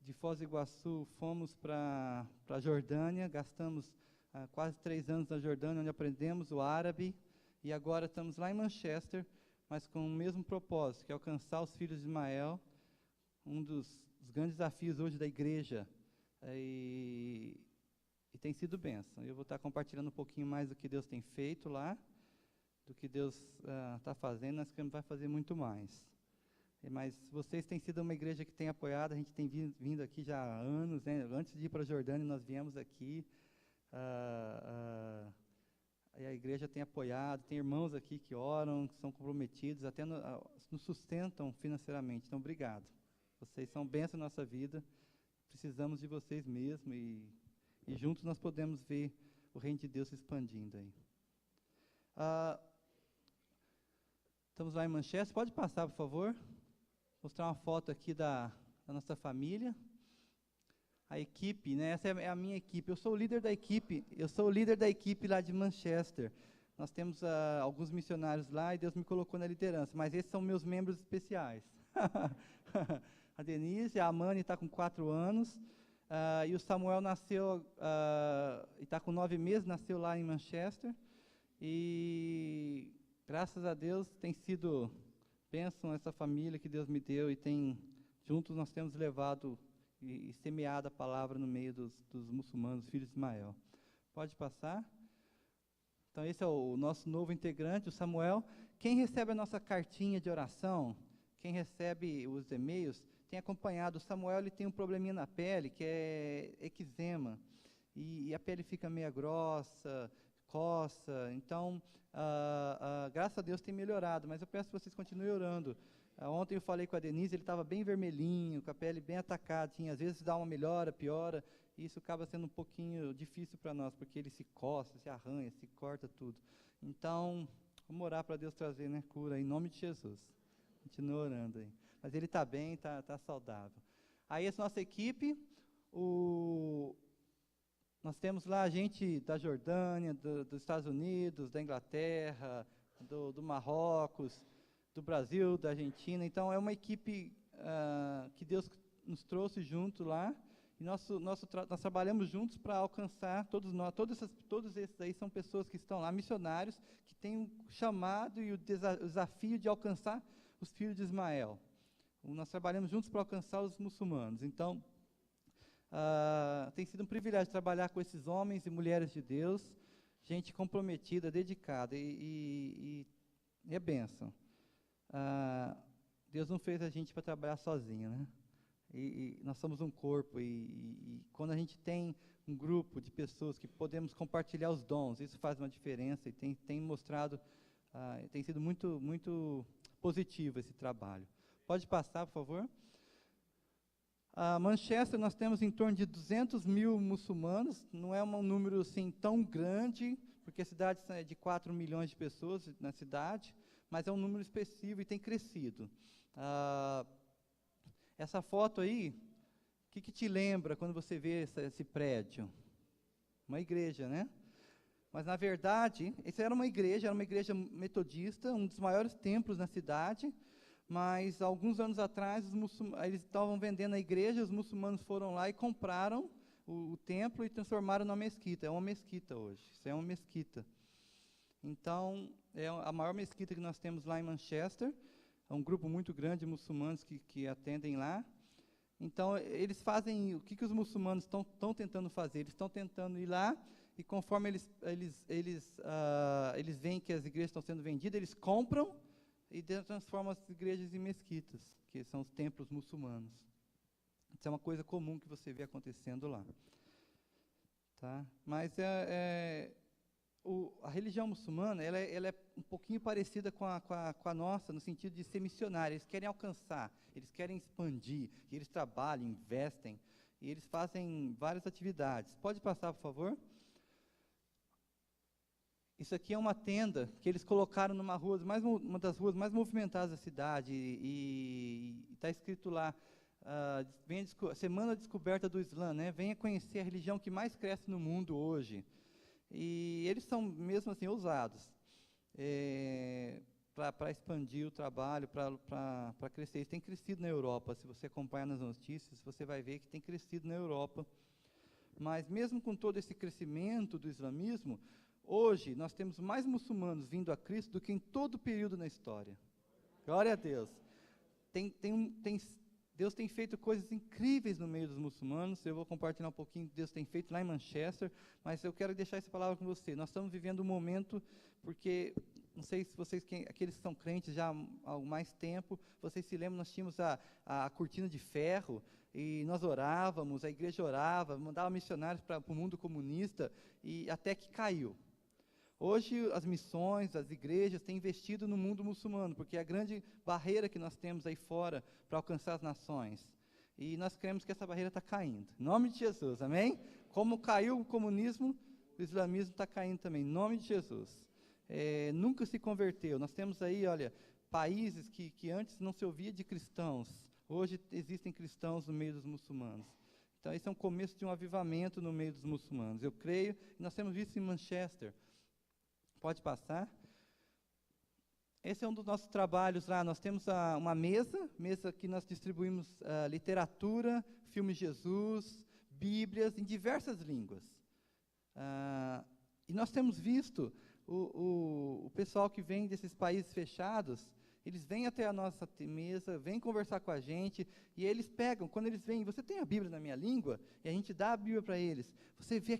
De Foz do Iguaçu fomos para a Jordânia, gastamos quase 3 anos na Jordânia, onde aprendemos o árabe, e agora estamos lá em Manchester, mas com o mesmo propósito, que é alcançar os filhos de Ismael, um dos grandes desafios hoje da igreja, e tem sido bênção. Eu vou estar compartilhando um pouquinho mais do que Deus tem feito lá, do que Deus está fazendo, nós queremos vai fazer muito mais. Mas vocês têm sido uma igreja que tem apoiado, a gente tem vindo aqui já há anos, né? Antes de ir para a Jordânia, nós viemos aqui, e a igreja tem apoiado, tem irmãos aqui que oram, que são comprometidos, até nos sustentam financeiramente. Então, obrigado. Vocês são bênção na nossa vida, precisamos de vocês mesmo, e juntos nós podemos ver o reino de Deus se expandindo aí. Estamos lá em Manchester, pode passar, por favor? Mostrar uma foto aqui da nossa família. A equipe, né? Essa é a minha equipe. Eu sou o líder da equipe lá de Manchester. Nós temos alguns missionários lá e Deus me colocou na liderança, mas esses são meus membros especiais. A Denise, a Amani está com 4 anos, e o Samuel nasceu, e está com 9 meses, nasceu lá em Manchester, e graças a Deus tem sido bênção essa família que Deus me deu, e juntos nós temos levado e semeado a palavra no meio dos muçulmanos, filhos de Ismael. Pode passar? Então esse é o nosso novo integrante, o Samuel. Quem recebe a nossa cartinha de oração, quem recebe os e-mails, tem acompanhado. O Samuel, ele tem um probleminha na pele, que é eczema, e a pele fica meio grossa, coça. Então, graças a Deus tem melhorado, mas eu peço que vocês continuem orando. Ontem eu falei com a Denise, ele estava bem vermelhinho, com a pele bem atacada, às vezes dá uma melhora, piora, e isso acaba sendo um pouquinho difícil para nós, porque ele se coça, se arranha, se corta tudo. Então, vamos orar para Deus trazer, né, cura, em nome de Jesus. Continua orando aí. Mas ele está bem, está saudável. Aí essa nossa equipe, nós temos lá gente da Jordânia, dos Estados Unidos, da Inglaterra, do Marrocos, do Brasil, da Argentina. Então, é uma equipe que Deus nos trouxe junto lá. E nós trabalhamos juntos para alcançar, todos esses aí são pessoas que estão lá, missionários, que têm o chamado e o desafio de alcançar os filhos de Ismael. Nós trabalhamos juntos para alcançar os muçulmanos. Então, tem sido um privilégio trabalhar com esses homens e mulheres de Deus, gente comprometida, dedicada, e é bênção. Deus não fez a gente para trabalhar sozinho, né? E nós somos um corpo, e quando a gente tem um grupo de pessoas que podemos compartilhar os dons, isso faz uma diferença, e tem mostrado, tem sido muito, muito positivo esse trabalho. Pode passar, por favor. Manchester, nós temos em torno de 200 mil muçulmanos, não é um número assim tão grande, porque a cidade é de 4 milhões de pessoas na cidade, mas é um número expressivo e tem crescido. Essa foto aí, o que te lembra quando você vê esse prédio? Uma igreja, né? Mas, na verdade, essa era uma igreja metodista, um dos maiores templos na cidade, mas, alguns anos atrás, eles estavam vendendo a igreja, os muçulmanos foram lá e compraram o templo e transformaram numa mesquita. É uma mesquita hoje, isso é uma mesquita. Então, é a maior mesquita que nós temos lá em Manchester. É um grupo muito grande de muçulmanos que atendem lá. Então, eles fazem, o que os muçulmanos estão tentando fazer? Eles estão tentando ir lá, e conforme eles veem que as igrejas estão sendo vendidas, eles compram e transformam as igrejas em mesquitas, que são os templos muçulmanos. Isso é uma coisa comum que você vê acontecendo lá. Tá? Mas a religião muçulmana, ela é um pouquinho parecida com a nossa, no sentido de ser missionária. Eles querem alcançar, eles querem expandir, e eles trabalham, investem, e eles fazem várias atividades. Pode passar, por favor? Isso aqui é uma tenda que eles colocaram uma das ruas mais movimentadas da cidade, e está escrito lá, Semana de Descoberta do Islã, né? Venha conhecer a religião que mais cresce no mundo hoje. E eles são, mesmo assim, ousados para expandir o trabalho, para crescer. Eles têm crescido na Europa. Se você acompanhar nas notícias, você vai ver que tem crescido na Europa. Mas, mesmo com todo esse crescimento do islamismo, hoje nós temos mais muçulmanos vindo a Cristo do que em todo o período na história. Glória a Deus. Deus tem feito coisas incríveis no meio dos muçulmanos. Eu vou compartilhar um pouquinho que Deus tem feito lá em Manchester, mas eu quero deixar essa palavra com você. Nós estamos vivendo um momento, porque, não sei se vocês, aqueles que são crentes já há mais tempo, vocês se lembram, nós tínhamos a cortina de ferro, e nós orávamos, a igreja orava, mandava missionários para o mundo comunista, e até que caiu. Hoje, as missões, as igrejas têm investido no mundo muçulmano, porque é a grande barreira que nós temos aí fora para alcançar as nações. E nós cremos que essa barreira está caindo. Em nome de Jesus, amém? Como caiu o comunismo, o islamismo está caindo também, em nome de Jesus. Nunca se converteu. Nós temos aí, olha, países que antes não se ouvia de cristãos. Hoje existem cristãos no meio dos muçulmanos. Então, esse é um começo de um avivamento no meio dos muçulmanos. Eu creio, e nós temos visto em Manchester. Pode passar. Esse é um dos nossos trabalhos lá. Nós temos uma mesa que nós distribuímos literatura, filmes de Jesus, Bíblias, em diversas línguas. E nós temos visto o pessoal que vem desses países fechados, eles vêm até a nossa mesa, vêm conversar com a gente, e eles pegam, quando eles vêm, você tem a Bíblia na minha língua? E a gente dá a Bíblia para eles. Você vê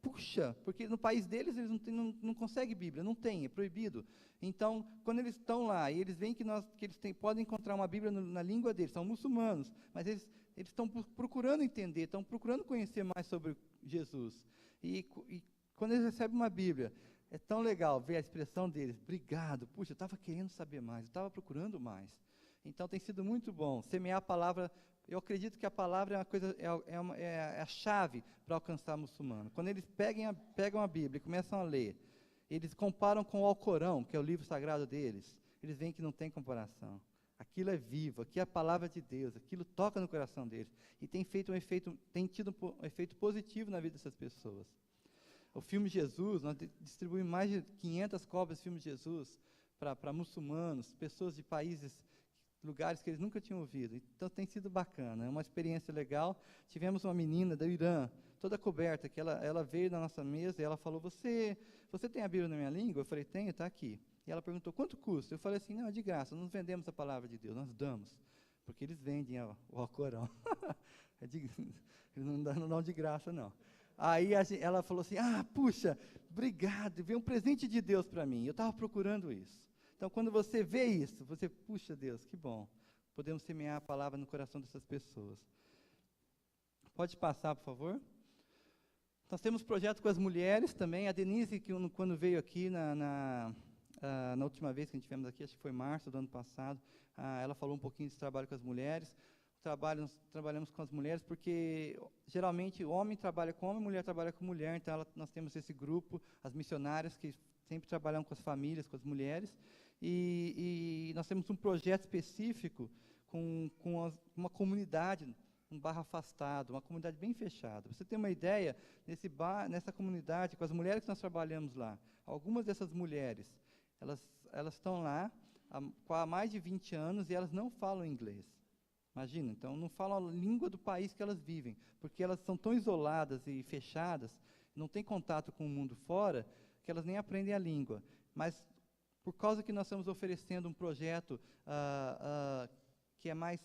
puxa, porque no país deles eles não conseguem Bíblia, não tem, é proibido. Então, quando eles estão lá, e eles veem que eles podem encontrar uma Bíblia na língua deles, são muçulmanos, mas eles estão procurando entender, estão procurando conhecer mais sobre Jesus. E quando eles recebem uma Bíblia, é tão legal ver a expressão deles. Obrigado, puxa, eu estava querendo saber mais, eu estava procurando mais. Então, tem sido muito bom semear a palavra. Eu acredito que a palavra é uma coisa, é a chave para alcançar o muçulmano. Quando eles pegam a Bíblia e começam a ler, eles comparam com o Alcorão, que é o livro sagrado deles, eles veem que não tem comparação. Aquilo é vivo, aqui é a palavra de Deus, aquilo toca no coração deles. E tem tido um efeito positivo na vida dessas pessoas. O filme Jesus, nós distribuímos mais de 500 cópias do filme Jesus para muçulmanos, pessoas de países, lugares que eles nunca tinham ouvido. Então tem sido bacana, é uma experiência legal. Tivemos uma menina do Irã, toda coberta, que ela veio na nossa mesa e ela falou, você tem a Bíblia na minha língua? Eu falei, tenho, está aqui. E ela perguntou, quanto custa? Eu falei assim, não, é de graça, nós não vendemos a palavra de Deus, nós damos. Porque eles vendem o Alcorão. Eles não dão de graça, não. Aí ela falou assim, puxa, obrigado, veio um presente de Deus para mim. Eu estava procurando isso. Então, quando você vê isso, você, puxa Deus, que bom. Podemos semear a palavra no coração dessas pessoas. Pode passar, por favor. Nós temos projeto com as mulheres também. A Denise, quando veio aqui na última vez que a gente tivemos aqui, acho que foi março do ano passado, ela falou um pouquinho desse trabalho com as mulheres. Nós trabalhamos com as mulheres porque, geralmente, o homem trabalha com homem, a mulher trabalha com mulher. Então, nós temos esse grupo, as missionárias, que sempre trabalham com as famílias, com as mulheres. E nós temos um projeto específico com uma comunidade, um bairro afastado, uma comunidade bem fechada. Você tem uma ideia, nessa comunidade, com as mulheres que nós trabalhamos lá, algumas dessas mulheres, elas estão lá há mais de 20 anos e elas não falam inglês. Imagina, então não falam a língua do país que elas vivem, porque elas são tão isoladas e fechadas, não têm contato com o mundo fora, que elas nem aprendem a língua. Mas, por causa que nós estamos oferecendo um projeto que é mais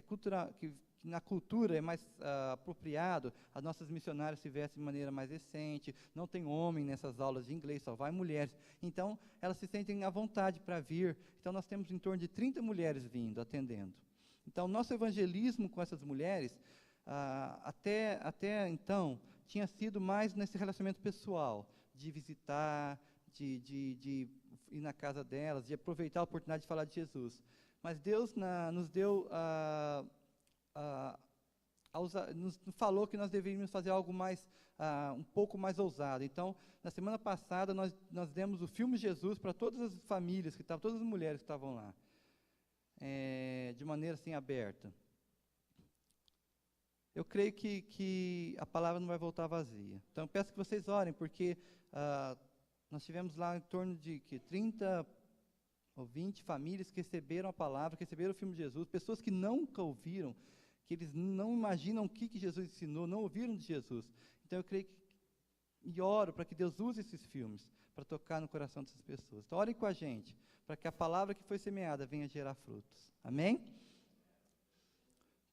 cultural, que na cultura é mais apropriado, as nossas missionárias se vestem de maneira mais decente, não tem homem nessas aulas de inglês, só vai mulheres. Então, elas se sentem à vontade para vir. Então, nós temos em torno de 30 mulheres vindo, atendendo. Então, nosso evangelismo com essas mulheres, até então, tinha sido mais nesse relacionamento pessoal, de visitar, de ir na casa delas, de aproveitar a oportunidade de falar de Jesus. Mas Deus nos deu, nos falou que nós deveríamos fazer algo mais, um pouco mais ousado. Então, na semana passada, nós demos o filme Jesus para todas as famílias, todas as mulheres que estavam lá. De maneira assim aberta. Eu creio que a palavra não vai voltar vazia. Então, eu peço que vocês orem, porque nós tivemos lá em torno de 30 ou 20 famílias que receberam a palavra, que receberam o filme de Jesus, pessoas que nunca ouviram, que eles não imaginam o que Jesus ensinou, não ouviram de Jesus. Então, eu creio e oro para que Deus use esses filmes para tocar no coração dessas pessoas. Então, orem com a gente, para que a palavra que foi semeada venha gerar frutos. Amém?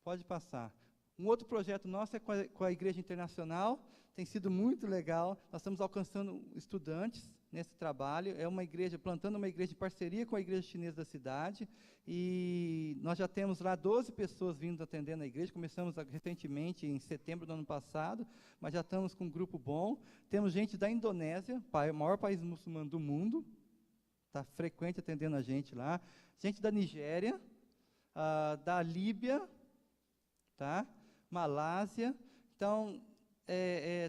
Pode passar. Um outro projeto nosso é com a Igreja Internacional, tem sido muito legal. Nós estamos alcançando estudantes nesse trabalho. É uma igreja, plantando uma igreja em parceria com a igreja chinesa da cidade. E nós já temos lá 12 pessoas vindo atendendo a igreja. Começamos recentemente, em setembro do ano passado, mas já estamos com um grupo bom. Temos gente da Indonésia, o maior país muçulmano do mundo, está frequente atendendo a gente lá. Gente da Nigéria, da Líbia, tá? Malásia. Então,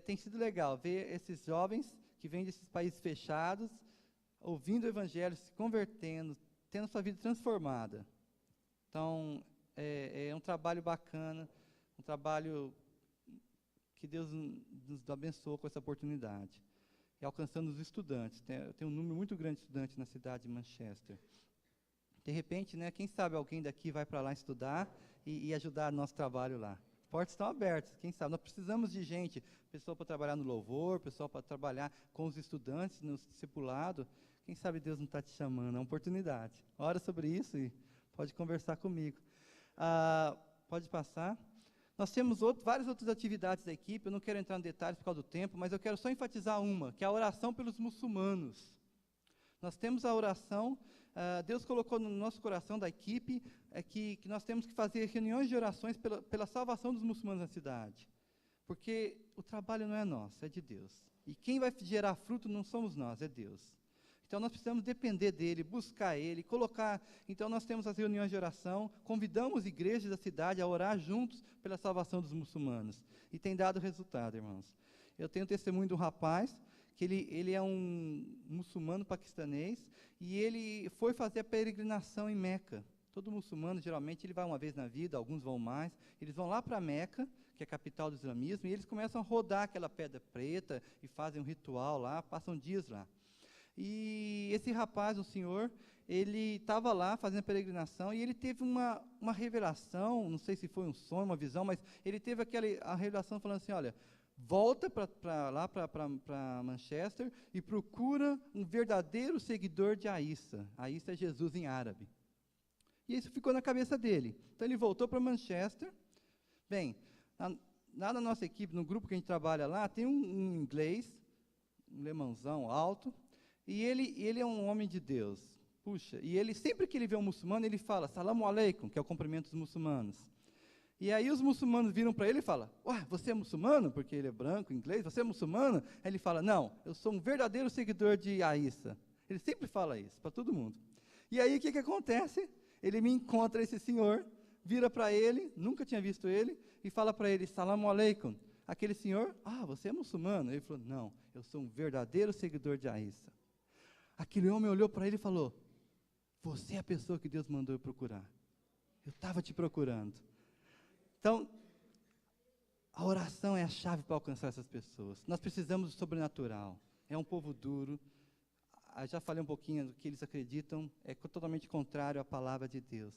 tem sido legal ver esses jovens que vêm desses países fechados, ouvindo o Evangelho, se convertendo, tendo sua vida transformada. Então, é um trabalho bacana, um trabalho que Deus nos abençoou com essa oportunidade. E alcançando os estudantes. Tem um número muito grande de estudantes na cidade de Manchester. De repente, né, quem sabe alguém daqui vai para lá estudar e ajudar no nosso trabalho lá. As portas estão abertas, quem sabe. Nós precisamos de gente, pessoal para trabalhar no louvor, pessoal para trabalhar com os estudantes no discipulado. Quem sabe Deus não está te chamando, é uma oportunidade. Ora sobre isso e pode conversar comigo. Pode passar. Nós temos várias outras atividades da equipe, eu não quero entrar em detalhes por causa do tempo, mas eu quero só enfatizar uma, que é a oração pelos muçulmanos. Nós temos a oração, Deus colocou no nosso coração da equipe, que nós temos que fazer reuniões de orações pela salvação dos muçulmanos na cidade. Porque o trabalho não é nosso, é de Deus. E quem vai gerar fruto não somos nós, é Deus. Então, nós precisamos depender dEle, buscar Ele, colocar... Então, nós temos as reuniões de oração, convidamos igrejas da cidade a orar juntos pela salvação dos muçulmanos. E tem dado resultado, irmãos. Eu tenho testemunho de um rapaz, que ele é um muçulmano paquistanês, e ele foi fazer a peregrinação em Meca. Todo muçulmano, geralmente, ele vai uma vez na vida, alguns vão mais. Eles vão lá para Meca, que é a capital do islamismo, e eles começam a rodar aquela pedra preta e fazem um ritual lá, passam dias lá. E esse rapaz, o senhor, ele estava lá fazendo peregrinação e ele teve uma revelação, não sei se foi um sonho, uma visão, mas ele teve a revelação falando assim, olha, volta para Manchester e procura um verdadeiro seguidor de Aissa. Aissa é Jesus em árabe. E isso ficou na cabeça dele. Então ele voltou para Manchester. Bem, lá na nossa equipe, no grupo que a gente trabalha lá, tem um inglês, um alemãozão alto, e ele é um homem de Deus. Puxa, e ele, sempre que ele vê um muçulmano, ele fala, Salamu Alaikum, que é o cumprimento dos muçulmanos. E aí os muçulmanos viram para ele e falam, ué, você é muçulmano? Porque ele é branco, inglês, você é muçulmano? Aí ele fala, não, eu sou um verdadeiro seguidor de Aissa. Ele sempre fala isso, para todo mundo. E aí o que acontece? Ele me encontra esse senhor, vira para ele, nunca tinha visto ele, e fala para ele, Salamu Alaikum. Aquele senhor, você é muçulmano? Ele falou, não, eu sou um verdadeiro seguidor de Aissa. Aquele homem olhou para ele e falou, você é a pessoa que Deus mandou eu procurar. Eu estava te procurando. Então, a oração é a chave para alcançar essas pessoas. Nós precisamos do sobrenatural. É um povo duro. Já falei um pouquinho do que eles acreditam, é totalmente contrário à palavra de Deus.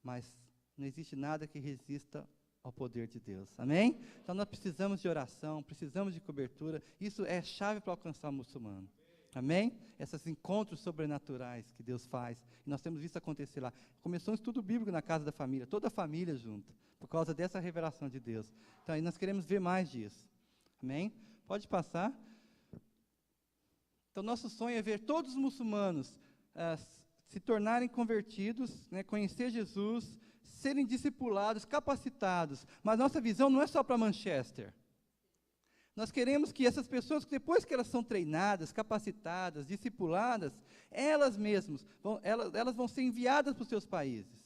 Mas não existe nada que resista ao poder de Deus. Amém? Então nós precisamos de oração, precisamos de cobertura. Isso é chave para alcançar o muçulmano. Amém? Esses encontros sobrenaturais que Deus faz. E nós temos visto acontecer lá. Começou um estudo bíblico na casa da família, toda a família junto, por causa dessa revelação de Deus. Então aí nós queremos ver mais disso. Amém? Pode passar. Então nosso sonho é ver todos os muçulmanos se tornarem convertidos, né, conhecer Jesus, serem discipulados, capacitados. Mas nossa visão não é só para Manchester. Nós queremos que essas pessoas, depois que elas são treinadas, capacitadas, discipuladas, elas mesmas, elas vão ser enviadas para os seus países.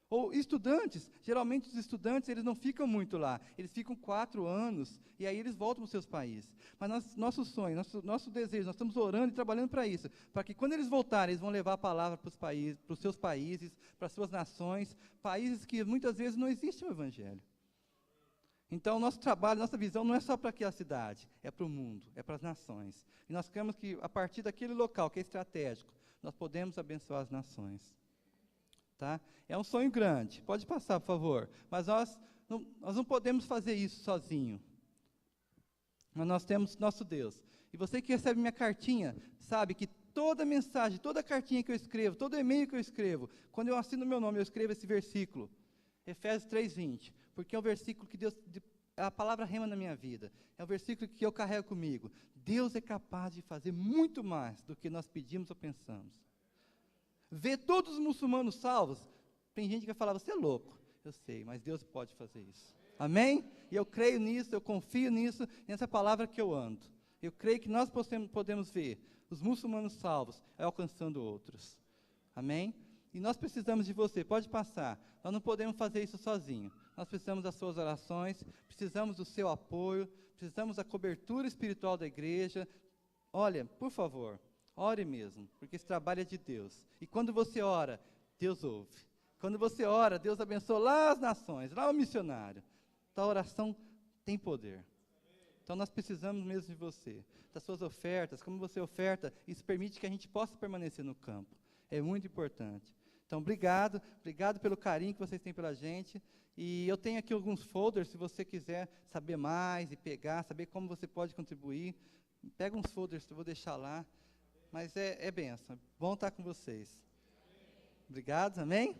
Ou estudantes, geralmente os estudantes, eles não ficam muito lá, eles ficam 4 anos, e aí eles voltam para os seus países. Mas nosso sonho, nosso desejo, nós estamos orando e trabalhando para isso, para que quando eles voltarem, eles vão levar a palavra para os países, para os seus países, para as suas nações, países que muitas vezes não existe o evangelho. Então, o nosso trabalho, nossa visão não é só para aquela cidade, é para o mundo, é para as nações. E nós queremos que, a partir daquele local que é estratégico, nós podemos abençoar as nações. Tá? É um sonho grande, pode passar, por favor. Mas nós não podemos fazer isso sozinho. Mas nós temos nosso Deus. E você que recebe minha cartinha, sabe que toda mensagem, toda cartinha que eu escrevo, todo e-mail que eu escrevo, quando eu assino meu nome, eu escrevo esse versículo, Efésios 3:20. Porque é um versículo que Deus, a palavra rema na minha vida. É um versículo que eu carrego comigo. Deus é capaz de fazer muito mais do que nós pedimos ou pensamos. Ver todos os muçulmanos salvos, tem gente que vai falar, você é louco. Eu sei, mas Deus pode fazer isso. Amém? E eu creio nisso, eu confio nisso, nessa palavra que eu ando. Eu creio que nós podemos ver os muçulmanos salvos alcançando outros. Amém? E nós precisamos de você, pode passar. Nós não podemos fazer isso sozinho. Nós precisamos das suas orações, precisamos do seu apoio, precisamos da cobertura espiritual da igreja. Olha, por favor, ore mesmo, porque esse trabalho é de Deus. E quando você ora, Deus ouve. Quando você ora, Deus abençoa lá as nações, lá o missionário. Então a oração tem poder. Então nós precisamos mesmo de você, das suas ofertas, como você oferta, isso permite que a gente possa permanecer no campo. É muito importante. Então, obrigado pelo carinho que vocês têm pela gente. E eu tenho aqui alguns folders, se você quiser saber mais e pegar, saber como você pode contribuir. Pega uns folders, eu vou deixar lá. Mas é bênção. Bom estar com vocês. Obrigado, amém?